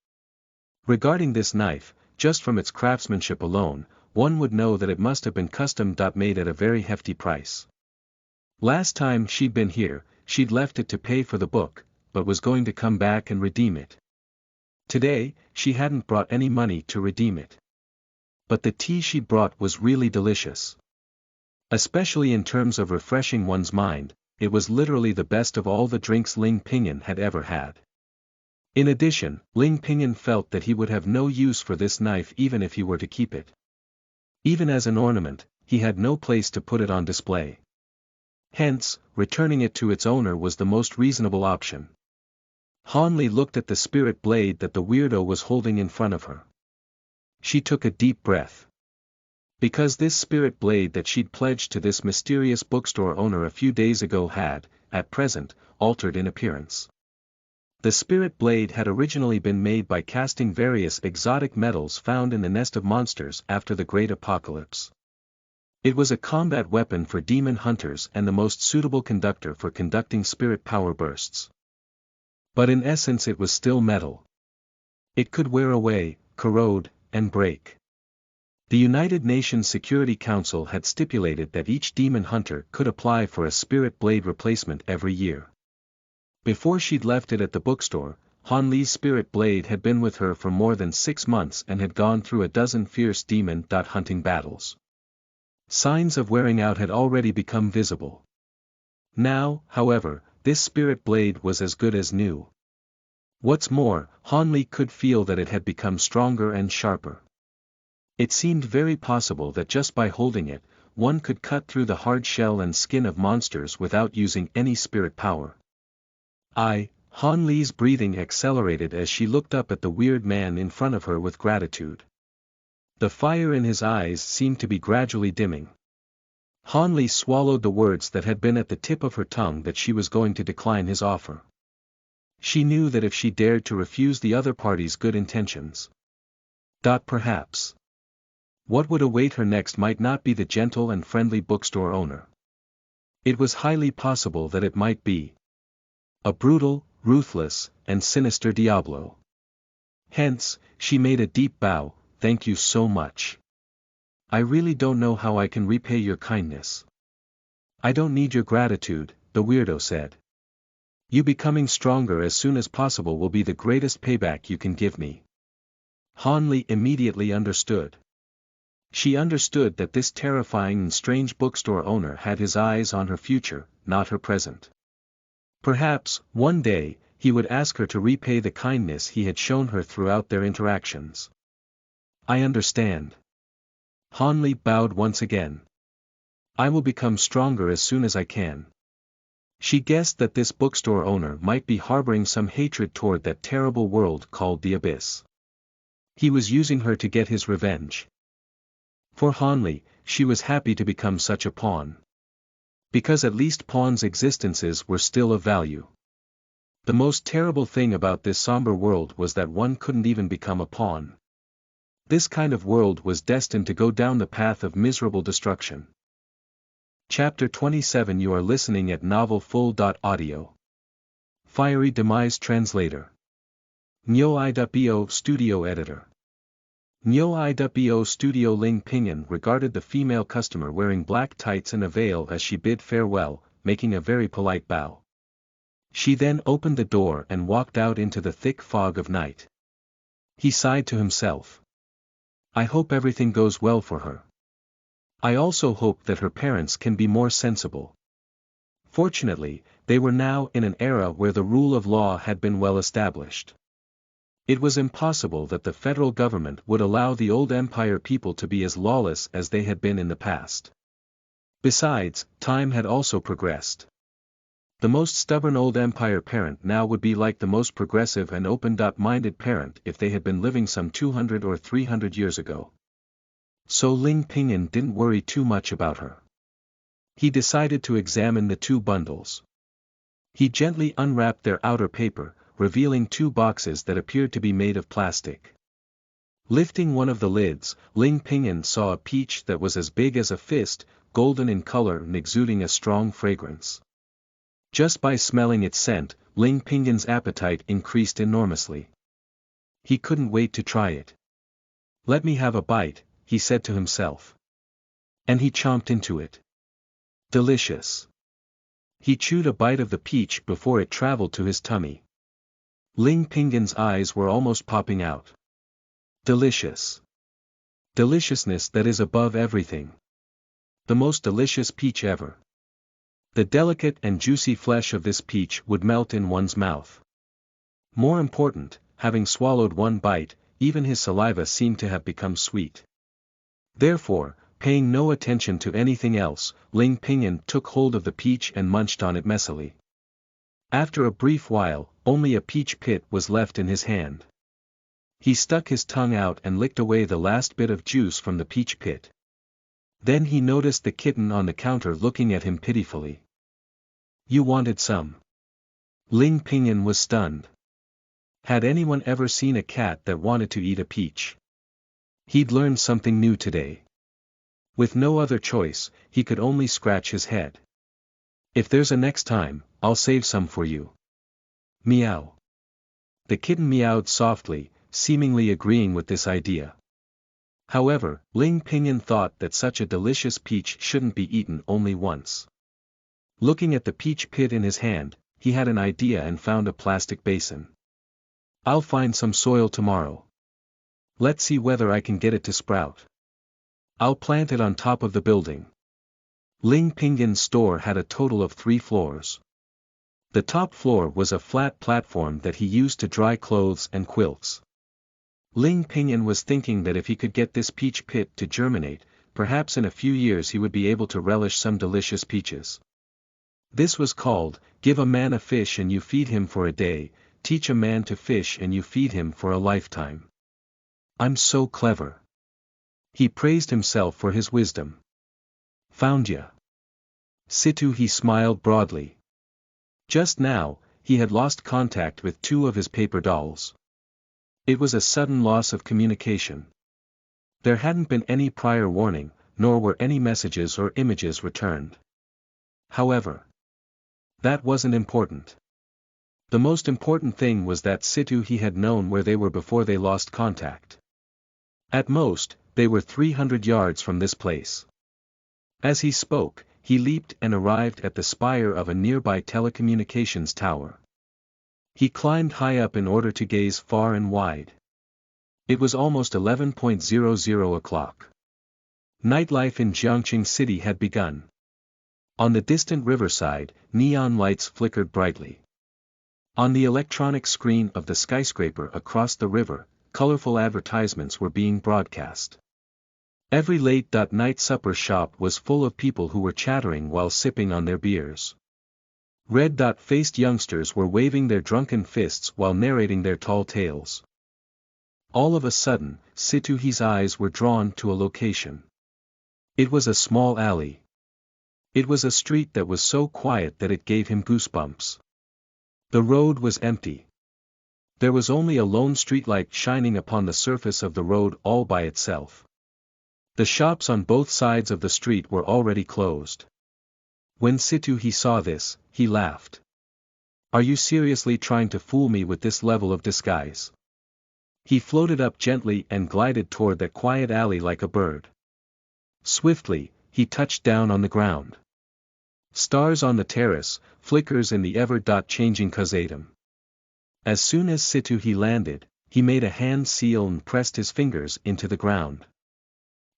Regarding this knife, just from its craftsmanship alone, one would know that it must have been custom-made at a very hefty price. Last time she'd been here, she'd left it to pay for the book, but was going to come back and redeem it. Today, she hadn't brought any money to redeem it. But the tea she brought was really delicious. Especially in terms of refreshing one's mind, it was literally the best of all the drinks Ling Pingyan had ever had. In addition, Ling Pingyan felt that he would have no use for this knife even if he were to keep it. Even as an ornament, he had no place to put it on display. Hence, returning it to its owner was the most reasonable option. Han Li looked at the spirit blade that the weirdo was holding in front of her. She took a deep breath. Because this spirit blade that she'd pledged to this mysterious bookstore owner a few days ago had, at present, altered in appearance. The spirit blade had originally been made by casting various exotic metals found in the nest of monsters after the great apocalypse. It was a combat weapon for demon hunters and the most suitable conductor for conducting spirit power bursts. But in essence it was still metal. It could wear away, corrode, and break. The United Nations Security Council had stipulated that each demon hunter could apply for a spirit blade replacement every year. Before she'd left it at the bookstore, Han Li's spirit blade had been with her for more than 6 months and had gone through a dozen fierce demon hunting battles. Signs of wearing out had already become visible. Now, however, this spirit blade was as good as new. What's more, Han Li could feel that it had become stronger and sharper. It seemed very possible that just by holding it, one could cut through the hard shell and skin of monsters without using any spirit power. Han Li's breathing accelerated as she looked up at the weird man in front of her with gratitude. The fire in his eyes seemed to be gradually dimming. Han Li swallowed the words that had been at the tip of her tongue that she was going to decline his offer. She knew that if she dared to refuse the other party's good intentions, perhaps what would await her next might not be the gentle and friendly bookstore owner. It was highly possible that it might be a brutal, ruthless, and sinister Diablo. Hence, she made a deep bow. Thank you so much. I really don't know how I can repay your kindness. I don't need your gratitude, the weirdo said. You becoming stronger as soon as possible will be the greatest payback you can give me. Han Li immediately understood. She understood that this terrifying and strange bookstore owner had his eyes on her future, not her present. Perhaps, one day, he would ask her to repay the kindness he had shown her throughout their interactions. I understand. Han Li bowed once again. I will become stronger as soon as I can. She guessed that this bookstore owner might be harboring some hatred toward that terrible world called the Abyss. He was using her to get his revenge. For Han Li, she was happy to become such a pawn. Because at least pawns' existences were still of value. The most terrible thing about this somber world was that one couldn't even become a pawn. This kind of world was destined to go down the path of miserable destruction. Chapter 27 You are listening at NovelFull.audio. Fiery Demise Translator. Nyo.bo Studio Editor. Nyo.bo Studio Ling Pinyin regarded the female customer wearing black tights and a veil as she bid farewell, making a very polite bow. She then opened the door and walked out into the thick fog of night. He sighed to himself. I hope everything goes well for her. I also hope that her parents can be more sensible. Fortunately, they were now in an era where the rule of law had been well established. It was impossible that the federal government would allow the old empire people to be as lawless as they had been in the past. Besides, time had also progressed. The most stubborn old empire parent now would be like the most progressive and open-minded parent if they had been living some 200 or 300 years ago. So Ling Pinyin didn't worry too much about her. He decided to examine the 2 bundles. He gently unwrapped their outer paper, revealing 2 boxes that appeared to be made of plastic. Lifting one of the lids, Ling Pinyin saw a peach that was as big as a fist, golden in color and exuding a strong fragrance. Just by smelling its scent, Ling Pinyin's appetite increased enormously. He couldn't wait to try it. Let me have a bite, he said to himself. And he chomped into it. Delicious. He chewed a bite of the peach before it traveled to his tummy. Ling Pinyin's eyes were almost popping out. Delicious. Deliciousness that is above everything. The most delicious peach ever. The delicate and juicy flesh of this peach would melt in one's mouth. More important, having swallowed one bite, even his saliva seemed to have become sweet. Therefore, paying no attention to anything else, Ling Pinyin took hold of the peach and munched on it messily. After a brief while, only a peach pit was left in his hand. He stuck his tongue out and licked away the last bit of juice from the peach pit. Then he noticed the kitten on the counter looking at him pitifully. You wanted some? Ling Pingyan was stunned. Had anyone ever seen a cat that wanted to eat a peach? He'd learned something new today. With no other choice, he could only scratch his head. If there's a next time, I'll save some for you. Meow. The kitten meowed softly, seemingly agreeing with this idea. However, Ling Pingyan thought that such a delicious peach shouldn't be eaten only once. Looking at the peach pit in his hand, he had an idea and found a plastic basin. I'll find some soil tomorrow. Let's see whether I can get it to sprout. I'll plant it on top of the building. Ling Pingyan's store had a total of 3 floors. The top floor was a flat platform that he used to dry clothes and quilts. Ling Pingyan was thinking that if he could get this peach pit to germinate, perhaps in a few years he would be able to relish some delicious peaches. This was called, give a man a fish and you feed him for a day, teach a man to fish and you feed him for a lifetime. I'm so clever. He praised himself for his wisdom. Found ya. Situ, he smiled broadly. Just now, he had lost contact with 2 of his paper dolls. It was a sudden loss of communication. There hadn't been any prior warning, nor were any messages or images returned. However, that wasn't important. The most important thing was that Situ he had known where they were before they lost contact. At most, they were 300 yards from this place. As he spoke, he leaped and arrived at the spire of a nearby telecommunications tower. He climbed high up in order to gaze far and wide. It was almost 11:00 o'clock. Nightlife in Jiangqing City had begun. On the distant riverside, neon lights flickered brightly. On the electronic screen of the skyscraper across the river, colorful advertisements were being broadcast. Every late-night supper shop was full of people who were chattering while sipping on their beers. Red-faced youngsters were waving their drunken fists while narrating their tall tales. All of a sudden, Situ's eyes were drawn to a location. It was a small alley. It was a street that was so quiet that it gave him goosebumps. The road was empty. There was only a lone streetlight shining upon the surface of the road all by itself. The shops on both sides of the street were already closed. When Situ saw this, he laughed. Are you seriously trying to fool me with this level of disguise? He floated up gently and glided toward that quiet alley like a bird. Swiftly, he touched down on the ground. Stars on the terrace, flickers in the ever-changing Kazatum. As soon as Situ landed, he made a hand seal and pressed his fingers into the ground.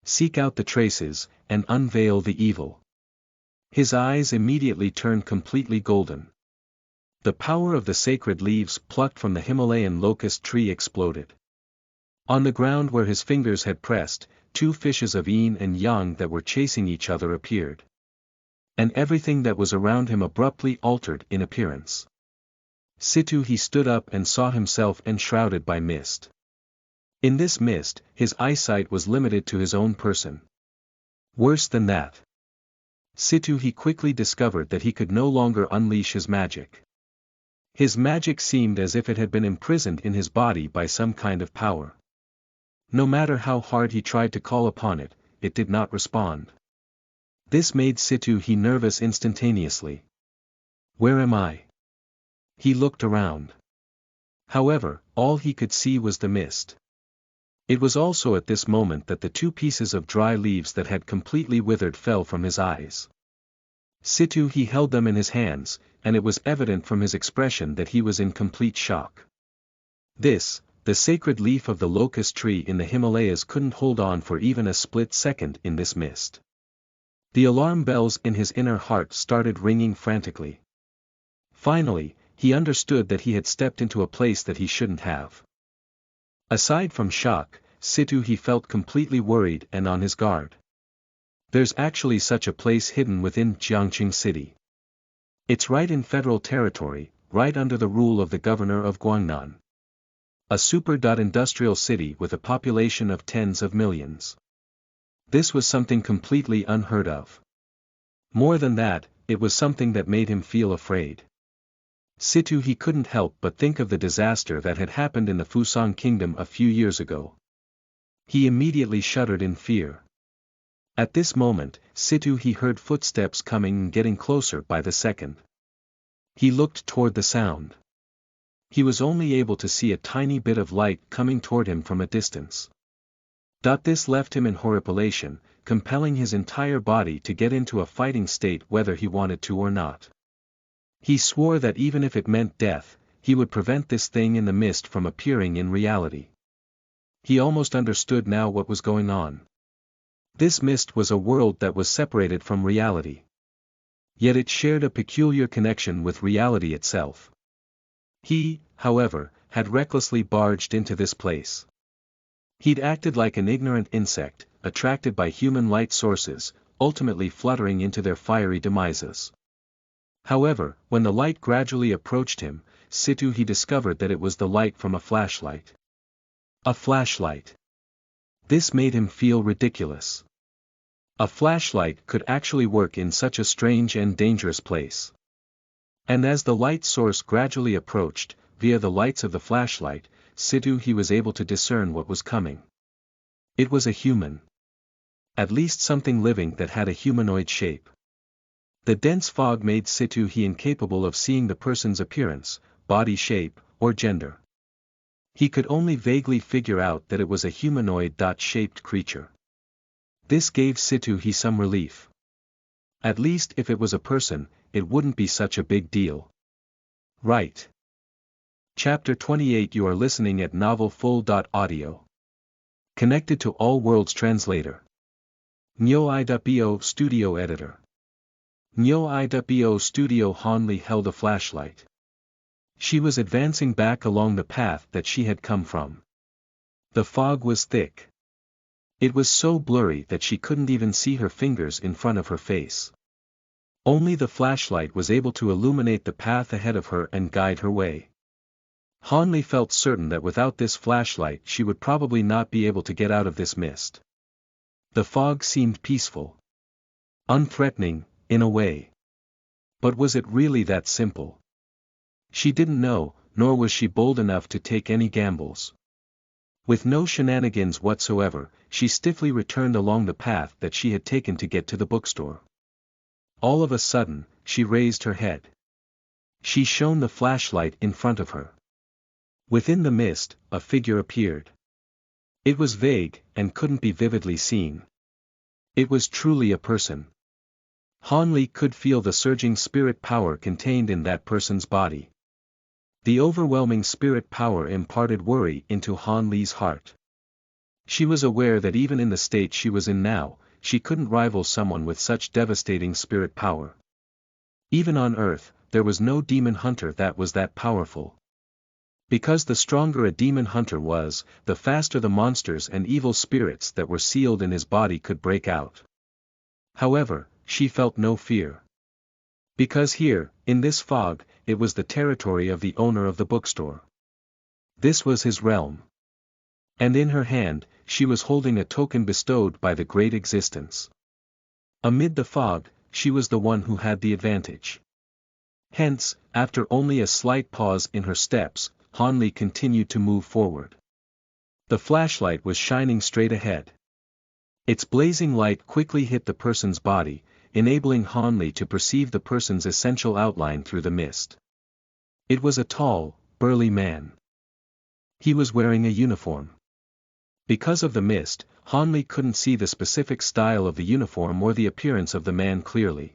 Seek out the traces, and unveil the evil. His eyes immediately turned completely golden. The power of the sacred leaves plucked from the Himalayan locust tree exploded. On the ground where his fingers had pressed, 2 fishes of yin and yang that were chasing each other appeared. And everything that was around him abruptly altered in appearance. Situ stood up and saw himself enshrouded by mist. In this mist, his eyesight was limited to his own person. Worse than that. Situ quickly discovered that he could no longer unleash his magic. His magic seemed as if it had been imprisoned in his body by some kind of power. No matter how hard he tried to call upon it, it did not respond. This made Situ nervous instantaneously. Where am I? He looked around. However, all he could see was the mist. It was also at this moment that the 2 pieces of dry leaves that had completely withered fell from his eyes. Situ held them in his hands, and it was evident from his expression that he was in complete shock. This, the sacred leaf of the locust tree in the Himalayas, couldn't hold on for even a split second in this mist. The alarm bells in his inner heart started ringing frantically. Finally, he understood that he had stepped into a place that he shouldn't have. Aside from shock, Situ felt completely worried and on his guard. There's actually such a place hidden within Jiangqing City. It's right in federal territory, right under the rule of the governor of Guangnan. A super-industrial city with a population of tens of millions. This was something completely unheard of. More than that, it was something that made him feel afraid. Situ he couldn't help but think of the disaster that had happened in the Fusang Kingdom a few years ago. He immediately shuddered in fear. At this moment, Situ he heard footsteps coming and getting closer by the second. He looked toward the sound. He was only able to see a tiny bit of light coming toward him from a distance. This left him in horripilation, compelling his entire body to get into a fighting state whether he wanted to or not. He swore that even if it meant death, he would prevent this thing in the mist from appearing in reality. He almost understood now what was going on. This mist was a world that was separated from reality. Yet it shared a peculiar connection with reality itself. He, however, had recklessly barged into this place. He'd acted like an ignorant insect, attracted by human light sources, ultimately fluttering into their fiery demises. However, when the light gradually approached him, Situ he discovered that it was the light from a flashlight. A flashlight. This made him feel ridiculous. A flashlight could actually work in such a strange and dangerous place. And as the light source gradually approached, via the lights of the flashlight, Situ he was able to discern what was coming. It was a human. At least something living that had a humanoid shape. The dense fog made Situ he incapable of seeing the person's appearance, body shape, or gender. He could only vaguely figure out that it was a humanoid-shaped creature. This gave Situ he some relief. At least if it was a person, it wouldn't be such a big deal. Right. Chapter 28. You are listening at novelfull.audio. Connected to All Worlds Translator. Nyo-i.bo Studio Editor. Nyo-i.bo Studio. Hanli held a flashlight. She was advancing back along the path that she had come from. The fog was thick. It was so blurry that she couldn't even see her fingers in front of her face. Only the flashlight was able to illuminate the path ahead of her and guide her way. Hanli felt certain that without this flashlight she would probably not be able to get out of this mist. The fog seemed peaceful. Unthreatening, in a way. But was it really that simple? She didn't know, nor was she bold enough to take any gambles. With no shenanigans whatsoever, she stiffly returned along the path that she had taken to get to the bookstore. All of a sudden, she raised her head. She shone the flashlight in front of her. Within the mist, a figure appeared. It was vague, and couldn't be vividly seen. It was truly a person. Hanli could feel the surging spirit power contained in that person's body. The overwhelming spirit power imparted worry into Hanli's heart. She was aware that even in the state she was in now, she couldn't rival someone with such devastating spirit power. Even on Earth, there was no demon hunter that was that powerful. Because the stronger a demon hunter was, the faster the monsters and evil spirits that were sealed in his body could break out. However, she felt no fear. Because here, in this fog, it was the territory of the owner of the bookstore. This was his realm. And in her hand, she was holding a token bestowed by the Great Existence. Amid the fog, she was the one who had the advantage. Hence, after only a slight pause in her steps, Hanli continued to move forward. The flashlight was shining straight ahead. Its blazing light quickly hit the person's body, enabling Hanli to perceive the person's essential outline through the mist. It was a tall, burly man. He was wearing a uniform. Because of the mist, Hanli couldn't see the specific style of the uniform or the appearance of the man clearly.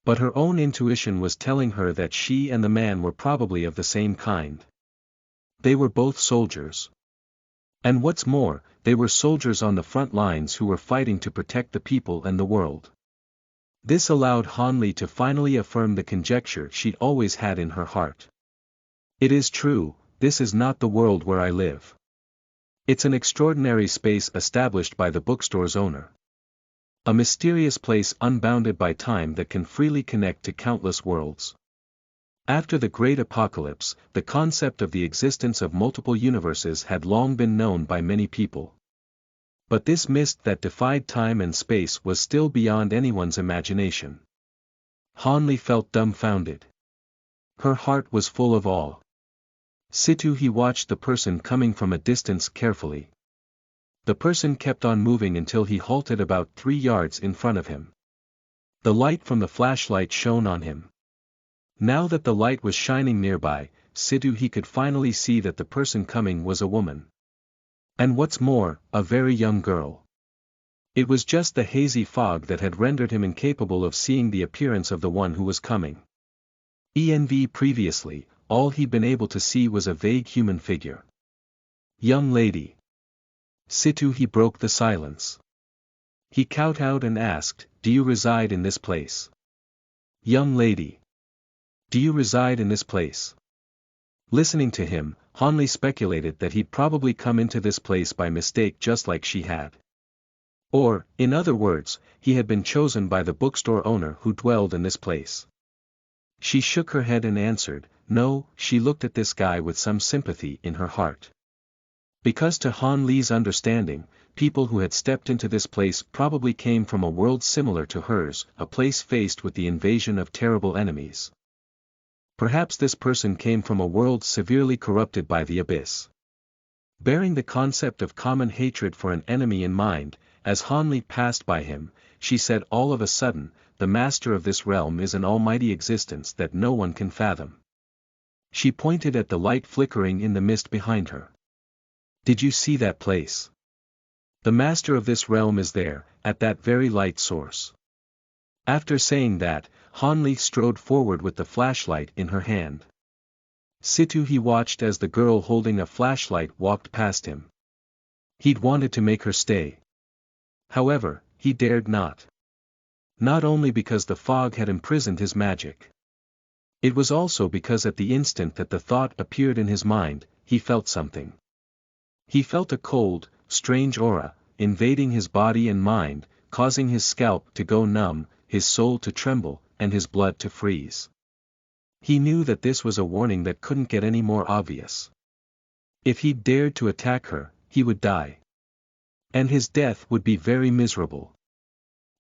But her own intuition was telling her that she and the man were probably of the same kind. They were both soldiers. And what's more, they were soldiers on the front lines who were fighting to protect the people and the world. This allowed Hanli to finally affirm the conjecture she'd always had in her heart. It is true, this is not the world where I live. It's an extraordinary space established by the bookstore's owner. A mysterious place unbounded by time that can freely connect to countless worlds. After the Great Apocalypse, the concept of the existence of multiple universes had long been known by many people. But this mist that defied time and space was still beyond anyone's imagination. Han Li felt dumbfounded. Her heart was full of awe. Situ he watched the person coming from a distance carefully. The person kept on moving until he halted about 3 yards in front of him. The light from the flashlight shone on him. Now that the light was shining nearby, Situ he could finally see that the person coming was a woman. And what's more, a very young girl. It was just the hazy fog that had rendered him incapable of seeing the appearance of the one who was coming. Previously, all he'd been able to see was a vague human figure. Young lady. Situ he broke the silence. He kowtowed and asked, "Do you reside in this place?" Young lady. Do you reside in this place? Listening to him, Han Li speculated that he'd probably come into this place by mistake just like she had. Or, in other words, he had been chosen by the bookstore owner who dwelled in this place. She shook her head and answered, no. She looked at this guy with some sympathy in her heart. Because to Han Li's understanding, people who had stepped into this place probably came from a world similar to hers, a place faced with the invasion of terrible enemies. Perhaps this person came from a world severely corrupted by the abyss. Bearing the concept of common hatred for an enemy in mind, as Han Li passed by him, she said all of a sudden, "The master of this realm is an almighty existence that no one can fathom." She pointed at the light flickering in the mist behind her. "Did you see that place? The master of this realm is there, at that very light source." After saying that, Han Li strode forward with the flashlight in her hand. Situ he watched as the girl holding a flashlight walked past him. He'd wanted to make her stay. However, he dared not. Not only because the fog had imprisoned his magic. It was also because at the instant that the thought appeared in his mind, he felt something. He felt a cold, strange aura, invading his body and mind, causing his scalp to go numb, his soul to tremble, and his blood to freeze. He knew that this was a warning that couldn't get any more obvious. If he dared to attack her, he would die. And his death would be very miserable.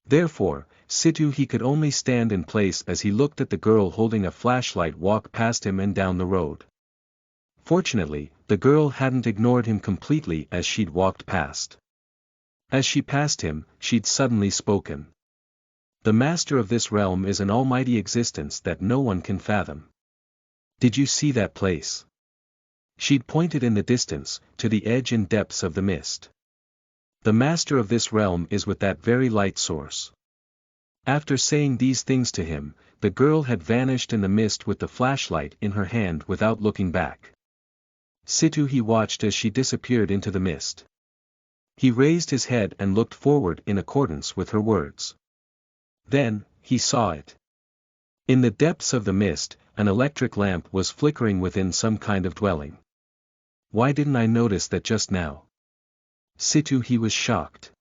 Therefore, Situ he could only stand in place as he looked at the girl holding a flashlight walk past him and down the road. Fortunately, the girl hadn't ignored him completely as she'd walked past. As she passed him, she'd suddenly spoken. "The master of this realm is an almighty existence that no one can fathom. Did you see that place?" She'd pointed in the distance, to the edge and depths of the mist. "The master of this realm is with that very light source." After saying these things to him, the girl had vanished in the mist with the flashlight in her hand without looking back. Situ he watched as she disappeared into the mist. He raised his head and looked forward in accordance with her words. Then, he saw it. In the depths of the mist, an electric lamp was flickering within some kind of dwelling. Why didn't I notice that just now? Situ he was shocked.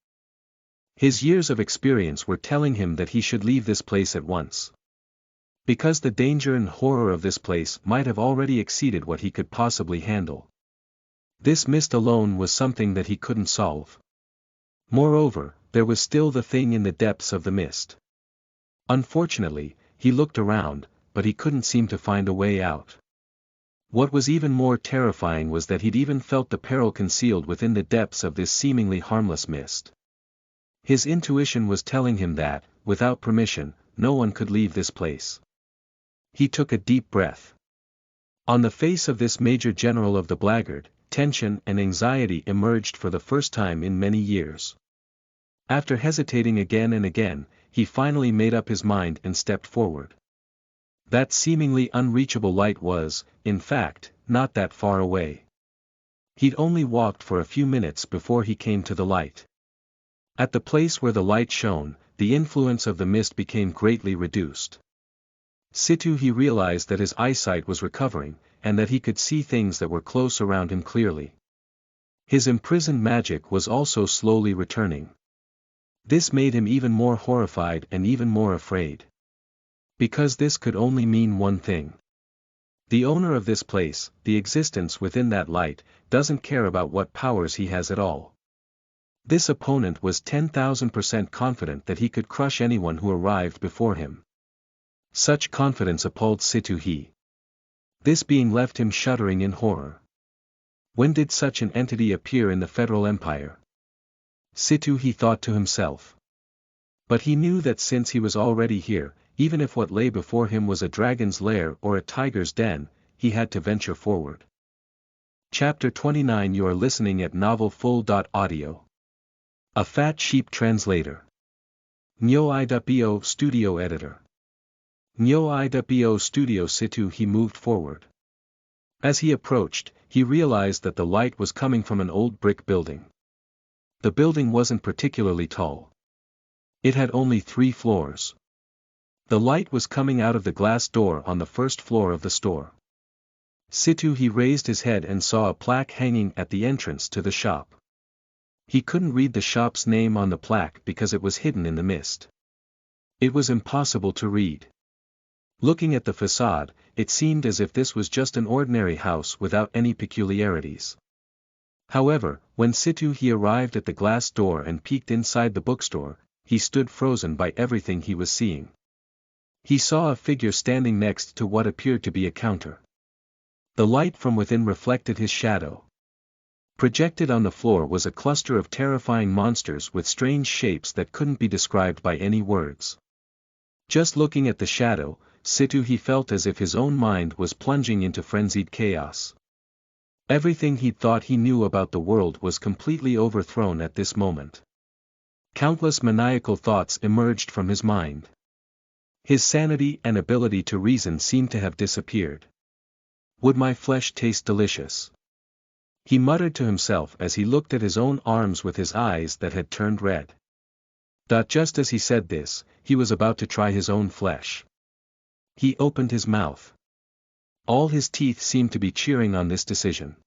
His years of experience were telling him that he should leave this place at once. Because the danger and horror of this place might have already exceeded what he could possibly handle. This mist alone was something that he couldn't solve. Moreover, there was still the thing in the depths of the mist. Unfortunately, he looked around, but he couldn't seem to find a way out. What was even more terrifying was that he'd even felt the peril concealed within the depths of this seemingly harmless mist. His intuition was telling him that, without permission, no one could leave this place. He took a deep breath. On the face of this major general of the blackguard, tension and anxiety emerged for the first time in many years. After hesitating again and again, he finally made up his mind and stepped forward. That seemingly unreachable light was, in fact, not that far away. He'd only walked for a few minutes before he came to the light. At the place where the light shone, the influence of the mist became greatly reduced. Situ he realized that his eyesight was recovering, and that he could see things that were close around him clearly. His imprisoned magic was also slowly returning. This made him even more horrified and even more afraid. Because this could only mean one thing. The owner of this place, the existence within that light, doesn't care about what powers he has at all. This opponent was 10,000% confident that he could crush anyone who arrived before him. Such confidence appalled Sitoohe. This being left him shuddering in horror. When did such an entity appear in the Federal Empire? Sitoohe thought to himself. But he knew that since he was already here, even if what lay before him was a dragon's lair or a tiger's den, he had to venture forward. Chapter 29. You are listening at NovelFull.audio. A Fat Sheep Translator. Nyo I.bo Studio Editor. Nyo I.bo Studio. Sitoohe moved forward. As he approached, he realized that the light was coming from an old brick building. The building wasn't particularly tall. It had only 3 floors. The light was coming out of the glass door on the first floor of the store. Sitoohe raised his head and saw a plaque hanging at the entrance to the shop. He couldn't read the shop's name on the plaque because it was hidden in the mist. It was impossible to read. Looking at the facade, it seemed as if this was just an ordinary house without any peculiarities. However, when Sitoohe arrived at the glass door and peeked inside the bookstore, he stood frozen by everything he was seeing. He saw a figure standing next to what appeared to be a counter. The light from within reflected his shadow. Projected on the floor was a cluster of terrifying monsters with strange shapes that couldn't be described by any words. Just looking at the shadow, Sitoohe felt as if his own mind was plunging into frenzied chaos. Everything he'd thought he knew about the world was completely overthrown at this moment. Countless maniacal thoughts emerged from his mind. His sanity and ability to reason seemed to have disappeared. Would my flesh taste delicious? He muttered to himself as he looked at his own arms with his eyes that had turned red. Just as he said this, he was about to try his own flesh. He opened his mouth. All his teeth seemed to be cheering on this decision.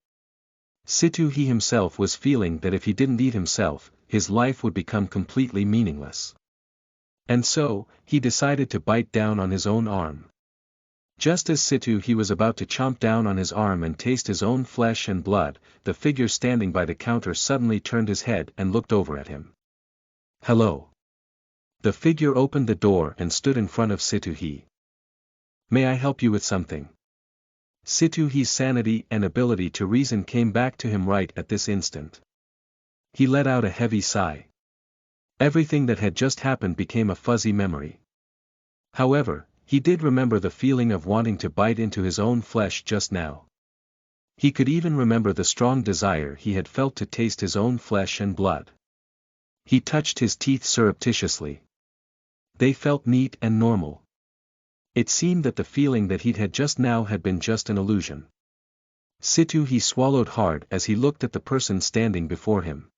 Sitoohe himself was feeling that if he didn't eat himself, his life would become completely meaningless. And so, he decided to bite down on his own arm. Just as Sitoohe was about to chomp down on his arm and taste his own flesh and blood, the figure standing by the counter suddenly turned his head and looked over at him. Hello. The figure opened the door and stood in front of Sitoohe. May I help you with something? Sitoohe's sanity and ability to reason came back to him right at this instant. He let out a heavy sigh. Everything that had just happened became a fuzzy memory. However, he did remember the feeling of wanting to bite into his own flesh just now. He could even remember the strong desire he had felt to taste his own flesh and blood. He touched his teeth surreptitiously. They felt neat and normal. It seemed that the feeling that he'd had just now had been just an illusion. Sitoohe swallowed hard as he looked at the person standing before him.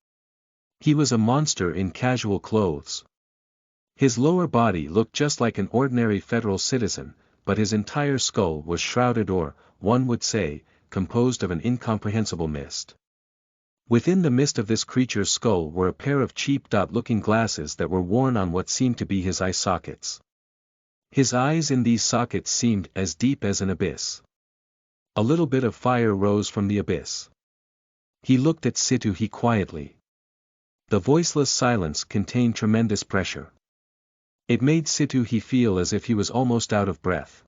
He was a monster in casual clothes. His lower body looked just like an ordinary federal citizen, but his entire skull was shrouded or, one would say, composed of an incomprehensible mist. Within the mist of this creature's skull were a pair of cheap-looking glasses that were worn on what seemed to be his eye sockets. His eyes in these sockets seemed as deep as an abyss. A little bit of fire rose from the abyss. He looked at Sitoohe quietly. The voiceless silence contained tremendous pressure. It made Sitoohe feel as if he was almost out of breath.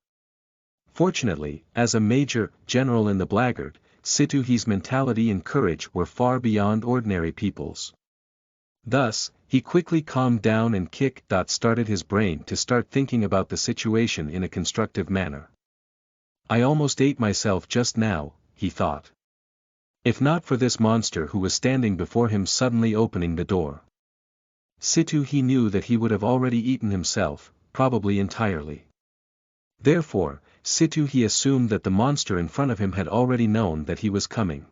Fortunately, as a major general in the Blackguard, Sitoohe's mentality and courage were far beyond ordinary people's. Thus, he quickly calmed down and started his brain to start thinking about the situation in a constructive manner. I almost ate myself just now, he thought. If not for this monster who was standing before him suddenly opening the door. Sitoohe knew that he would have already eaten himself, probably entirely. Therefore, Sitoohe assumed that the monster in front of him had already known that he was coming.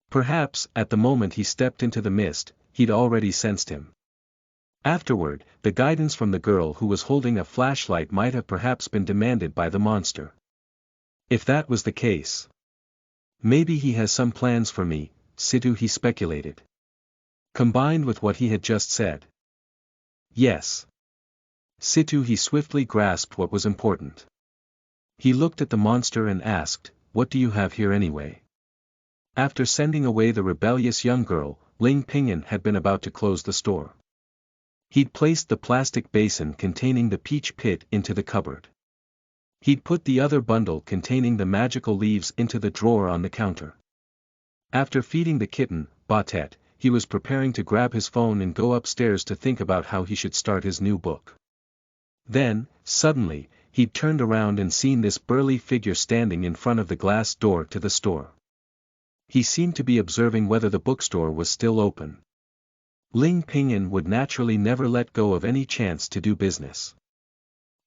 Perhaps, at the moment he stepped into the mist, he'd already sensed him. Afterward, the guidance from the girl who was holding a flashlight might have perhaps been demanded by the monster. If that was the case. Maybe he has some plans for me, Sitoohe speculated. Combined with what he had just said. Yes. Sitoohe swiftly grasped what was important. He looked at the monster and asked, "What do you have here anyway?" After sending away the rebellious young girl, Ling Pinyin had been about to close the store. He'd placed the plastic basin containing the peach pit into the cupboard. He'd put the other bundle containing the magical leaves into the drawer on the counter. After feeding the kitten, Batet, he was preparing to grab his phone and go upstairs to think about how he should start his new book. Then, suddenly, he'd turned around and seen this burly figure standing in front of the glass door to the store. He seemed to be observing whether the bookstore was still open. Ling Pinyin would naturally never let go of any chance to do business.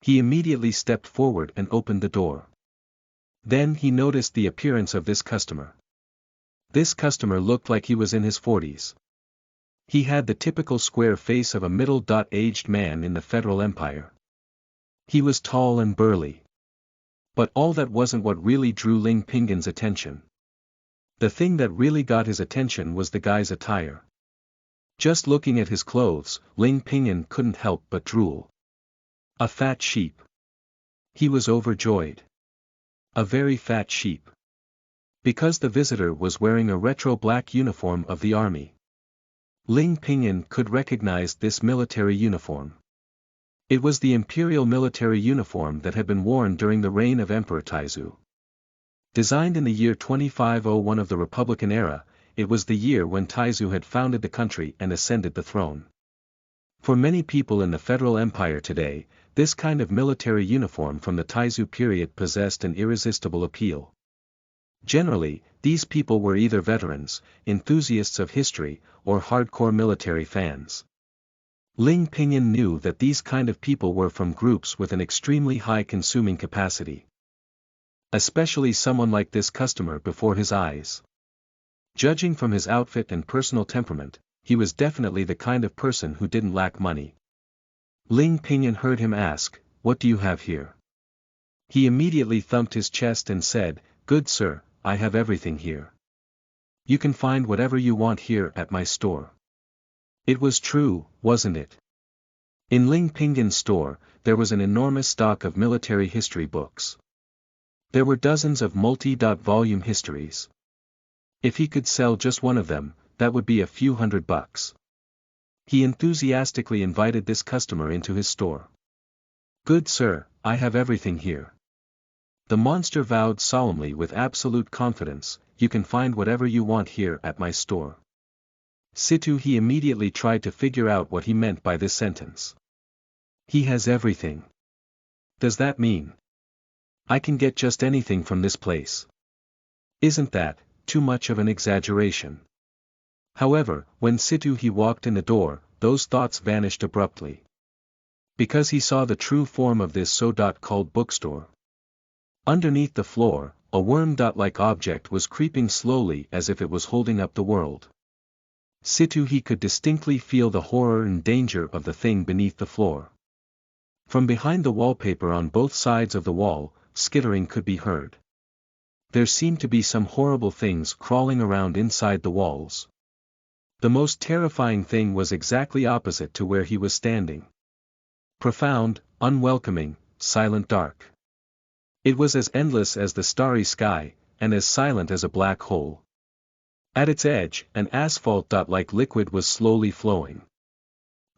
He immediately stepped forward and opened the door. Then he noticed the appearance of this customer. This customer looked like he was in his 40s. He had the typical square face of a middle-aged man in the Federal Empire. He was tall and burly. But all that wasn't what really drew Ling Pinyin's attention. The thing that really got his attention was the guy's attire. Just looking at his clothes, Ling Pinyin couldn't help but drool. A fat sheep. He was overjoyed. A very fat sheep. Because the visitor was wearing a retro black uniform of the army. Ling Pinyin could recognize this military uniform. It was the imperial military uniform that had been worn during the reign of Emperor Taizu. Designed in the year 2501 of the Republican era, it was the year when Taizu had founded the country and ascended the throne. For many people in the Federal Empire today, this kind of military uniform from the Taizu period possessed an irresistible appeal. Generally, these people were either veterans, enthusiasts of history, or hardcore military fans. Ling Pinyin knew that these kind of people were from groups with an extremely high consuming capacity. Especially someone like this customer before his eyes. Judging from his outfit and personal temperament, he was definitely the kind of person who didn't lack money. Ling Pinyin heard him ask, "What do you have here?" He immediately thumped his chest and said, "Good sir, I have everything here. You can find whatever you want here at my store." It was true, wasn't it? In Ling Pinyin's store, there was an enormous stock of military history books. There were dozens of multi-volume histories. If he could sell just one of them, that would be a few $100. He enthusiastically invited this customer into his store. "Good sir, I have everything here." The monster vowed solemnly with absolute confidence, "You can find whatever you want here at my store." Situ he immediately tried to figure out what he meant by this sentence. He has everything. Does that mean I can get just anything from this place? Isn't that too much of an exaggeration? However, when Situ he walked in the door, those thoughts vanished abruptly. Because he saw the true form of this so-called bookstore. Underneath the floor, a worm-like object was creeping slowly as if it was holding up the world. Situ he could distinctly feel the horror and danger of the thing beneath the floor. From behind the wallpaper on both sides of the wall, skittering could be heard. There seemed to be some horrible things crawling around inside the walls. The most terrifying thing was exactly opposite to where he was standing. Profound, unwelcoming, silent dark. It was as endless as the starry sky, and as silent as a black hole. At its edge, an asphalt-like liquid was slowly flowing.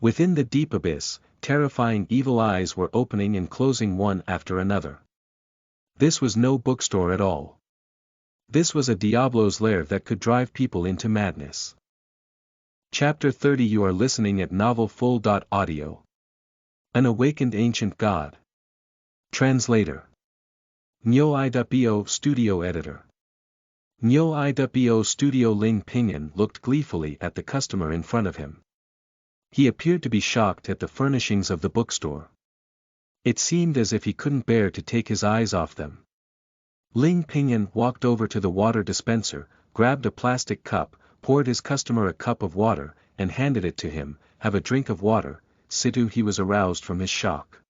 Within the deep abyss, terrifying evil eyes were opening and closing one after another. This was no bookstore at all. This was a Diablo's lair that could drive people into madness. Chapter 30. You are listening at NovelFull.audio. An Awakened Ancient God. Translator. Nyo-i.bo Studio Editor. Nyo-i.bo Studio. Ling Pinyin looked gleefully at the customer in front of him. He appeared to be shocked at the furnishings of the bookstore. It seemed as if he couldn't bear to take his eyes off them. Ling Pinyin walked over to the water dispenser, grabbed a plastic cup, poured his customer a cup of water, and handed it to him. "Have a drink of water." Situ he was aroused from his shock.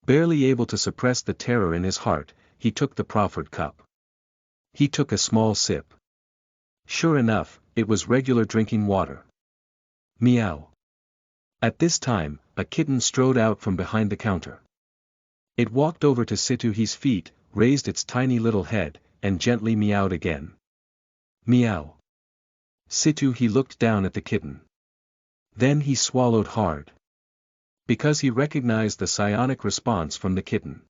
Barely able to suppress the terror in his heart, he took the proffered cup. He took a small sip. Sure enough, it was regular drinking water. Meow. At this time, a kitten strode out from behind the counter. It walked over to Situhi's feet, raised its tiny little head, and gently meowed again. Meow. Situ he looked down at the kitten. Then he swallowed hard. Because he recognized the psionic response from the kitten.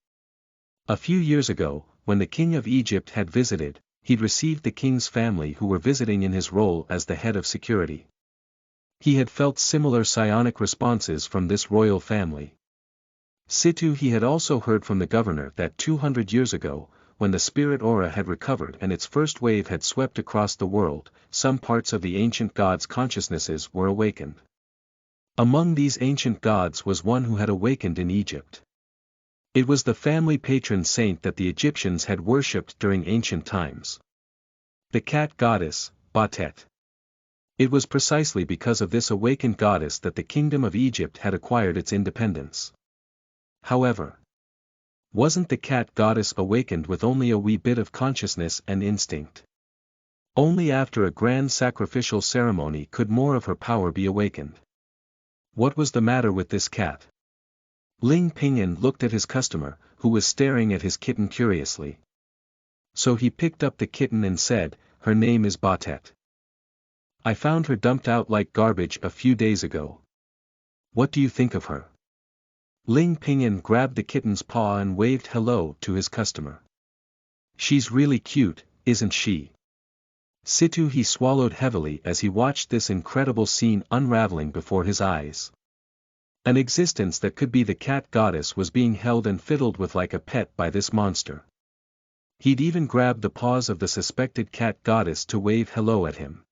A few years ago, when the king of Egypt had visited, he'd received the king's family who were visiting in his role as the head of security. He had felt similar psionic responses from this royal family. Situ he had also heard from the governor that 200 years ago, when the spirit aura had recovered and its first wave had swept across the world, some parts of the ancient gods' consciousnesses were awakened. Among these ancient gods was one who had awakened in Egypt. It was the family patron saint that the Egyptians had worshipped during ancient times. The cat goddess, Batet. It was precisely because of this awakened goddess that the kingdom of Egypt had acquired its independence. However, wasn't the cat goddess awakened with only a wee bit of consciousness and instinct? Only after a grand sacrificial ceremony could more of her power be awakened. What was the matter with this cat? Ling Pinyin looked at his customer, who was staring at his kitten curiously. So he picked up the kitten and said, "Her name is Batet. I found her dumped out like garbage a few days ago. What do you think of her?" Ling Pinyin grabbed the kitten's paw and waved hello to his customer. "She's really cute, isn't she?" Situ he swallowed heavily as he watched this incredible scene unraveling before his eyes. An existence that could be the cat goddess was being held and fiddled with like a pet by this monster. He'd even grabbed the paws of the suspected cat goddess to wave hello at him.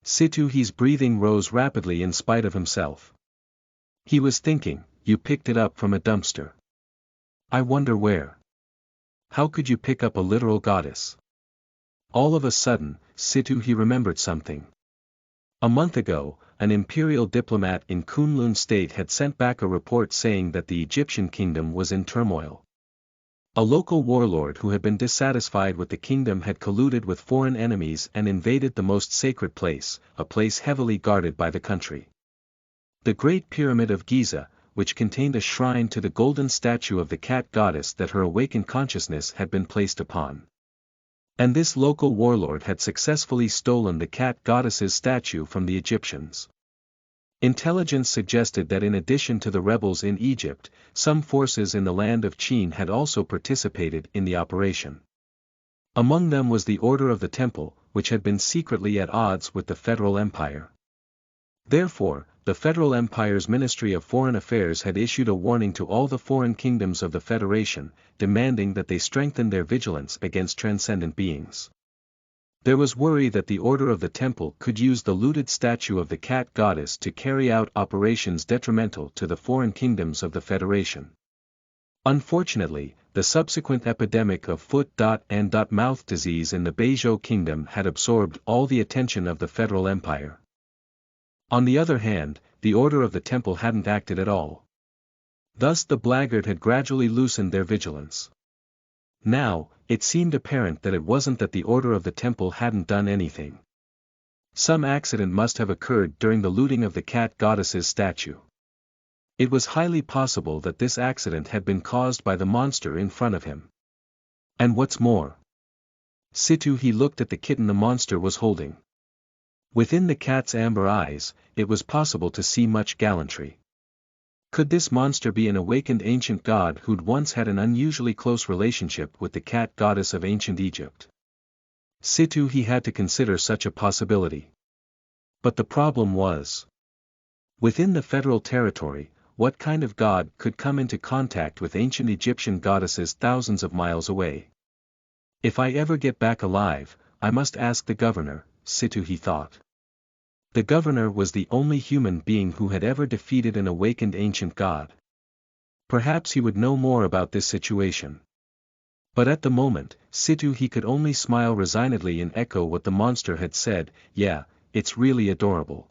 Situ he's breathing rose rapidly in spite of himself. He was thinking, "You picked it up from a dumpster. I wonder where. How could you pick up a literal goddess?" All of a sudden, Situ he remembered something. A month ago, an imperial diplomat in Kunlun state had sent back a report saying that the Egyptian kingdom was in turmoil. A local warlord who had been dissatisfied with the kingdom had colluded with foreign enemies and invaded the most sacred place, a place heavily guarded by the country. The Great Pyramid of Giza, which contained a shrine to the golden statue of the cat goddess that her awakened consciousness had been placed upon. And this local warlord had successfully stolen the cat goddess's statue from the Egyptians. Intelligence suggested that in addition to the rebels in Egypt, some forces in the land of Qin had also participated in the operation. Among them was the Order of the Temple, which had been secretly at odds with the Federal Empire. Therefore, the Federal Empire's Ministry of Foreign Affairs had issued a warning to all the foreign kingdoms of the Federation, demanding that they strengthen their vigilance against transcendent beings. There was worry that the Order of the Temple could use the looted statue of the cat goddess to carry out operations detrimental to the foreign kingdoms of the Federation. Unfortunately, the subsequent epidemic of foot-and-mouth disease in the Beizhou Kingdom had absorbed all the attention of the Federal Empire. On the other hand, the Order of the Temple hadn't acted at all. Thus the blackguard had gradually loosened their vigilance. Now, it seemed apparent that it wasn't that the Order of the Temple hadn't done anything. Some accident must have occurred during the looting of the cat goddess's statue. It was highly possible that this accident had been caused by the monster in front of him. And what's more, Situ he looked at the kitten the monster was holding. Within the cat's amber eyes, it was possible to see much gallantry. Could this monster be an awakened ancient god who'd once had an unusually close relationship with the cat goddess of ancient Egypt? Situ he had to consider such a possibility. But the problem was, within the federal territory, what kind of god could come into contact with ancient Egyptian goddesses thousands of miles away? If I ever get back alive, I must ask the governor, Situ he thought. The governor was the only human being who had ever defeated an awakened ancient god. Perhaps he would know more about this situation. But at the moment, Situ he could only smile resignedly and echo what the monster had said, "Yeah, it's really adorable."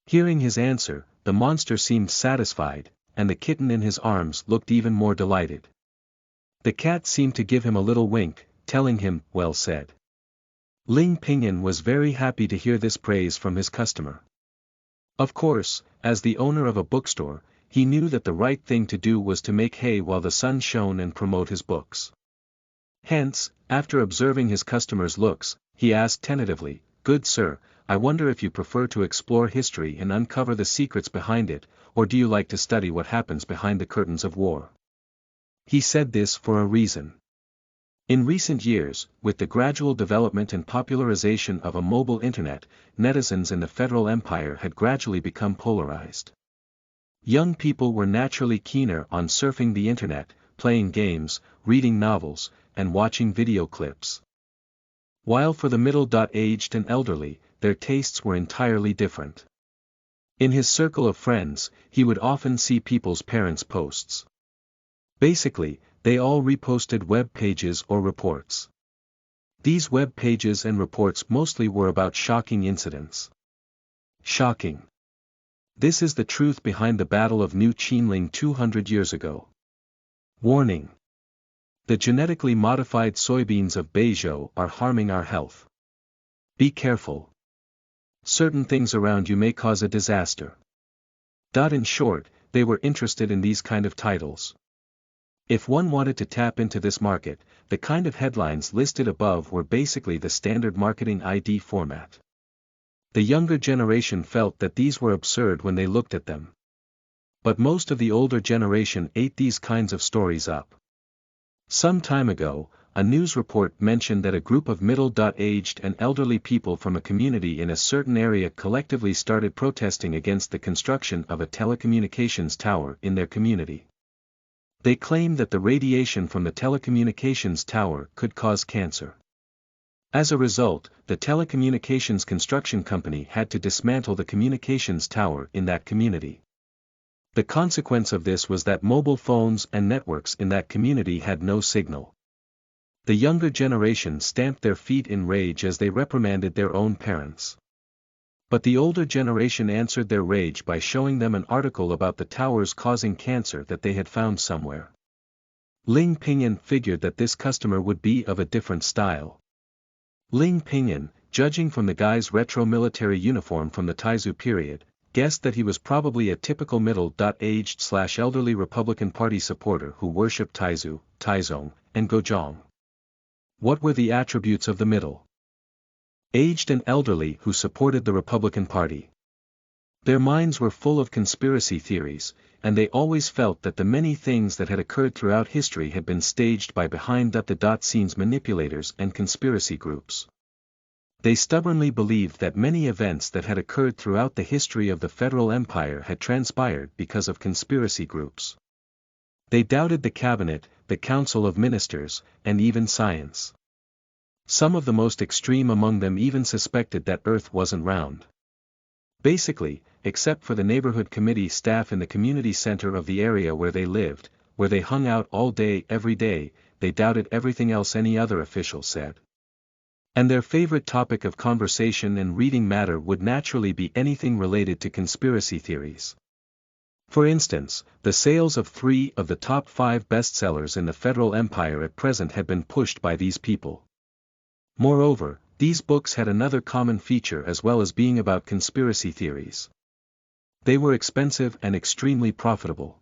Hearing his answer, the monster seemed satisfied, and the kitten in his arms looked even more delighted. The cat seemed to give him a little wink, telling him, "Well said." Ling Pinyin was very happy to hear this praise from his customer. Of course, as the owner of a bookstore, he knew that the right thing to do was to make hay while the sun shone and promote his books. Hence, after observing his customer's looks, he asked tentatively, "Good sir, I wonder if you prefer to explore history and uncover the secrets behind it, or do you like to study what happens behind the curtains of war?" He said this for a reason. In recent years, with the gradual development and popularization of a mobile internet, netizens in the Federal Empire had gradually become polarized. Young people were naturally keener on surfing the internet, playing games, reading novels, and watching video clips. While for the middle-aged and elderly, their tastes were entirely different. In his circle of friends, he would often see people's parents' posts. Basically, they all reposted web pages or reports. These web pages and reports mostly were about shocking incidents. Shocking. This is the truth behind the Battle of New Chinling 200 years ago. Warning. The genetically modified soybeans of Beizhou are harming our health. Be careful. Certain things around you may cause a disaster. In short, they were interested in these kind of titles. If one wanted to tap into this market, the kind of headlines listed above were basically the standard marketing ID format. The younger generation felt that these were absurd when they looked at them. But most of the older generation ate these kinds of stories up. Some time ago, a news report mentioned that a group of middle-aged and elderly people from a community in a certain area collectively started protesting against the construction of a telecommunications tower in their community. They claimed that the radiation from the telecommunications tower could cause cancer. As a result, the telecommunications construction company had to dismantle the communications tower in that community. The consequence of this was that mobile phones and networks in that community had no signal. The younger generation stamped their feet in rage as they reprimanded their own parents. But the older generation answered their rage by showing them an article about the towers causing cancer that they had found somewhere. Ling Pingyan figured that this customer would be of a different style. Ling Pingyan, judging from the guy's retro military uniform from the Taizu period, guessed that he was probably a typical middle-aged/elderly Republican Party supporter who worshipped Taizu, Taizong, and Gojong. What were the attributes of the middle-aged and elderly who supported the Republican Party? Their minds were full of conspiracy theories, and they always felt that the many things that had occurred throughout history had been staged by behind-the-scenes manipulators and conspiracy groups. They stubbornly believed that many events that had occurred throughout the history of the Federal Empire had transpired because of conspiracy groups. They doubted the cabinet, the council of ministers, and even science. Some of the most extreme among them even suspected that Earth wasn't round. Basically, except for the neighborhood committee staff in the community center of the area where they lived, where they hung out all day every day, they doubted everything else any other official said. And their favorite topic of conversation and reading matter would naturally be anything related to conspiracy theories. For instance, the sales of 3 of the top 5 bestsellers in the Federal Empire at present had been pushed by these people. Moreover, these books had another common feature as well as being about conspiracy theories. They were expensive and extremely profitable.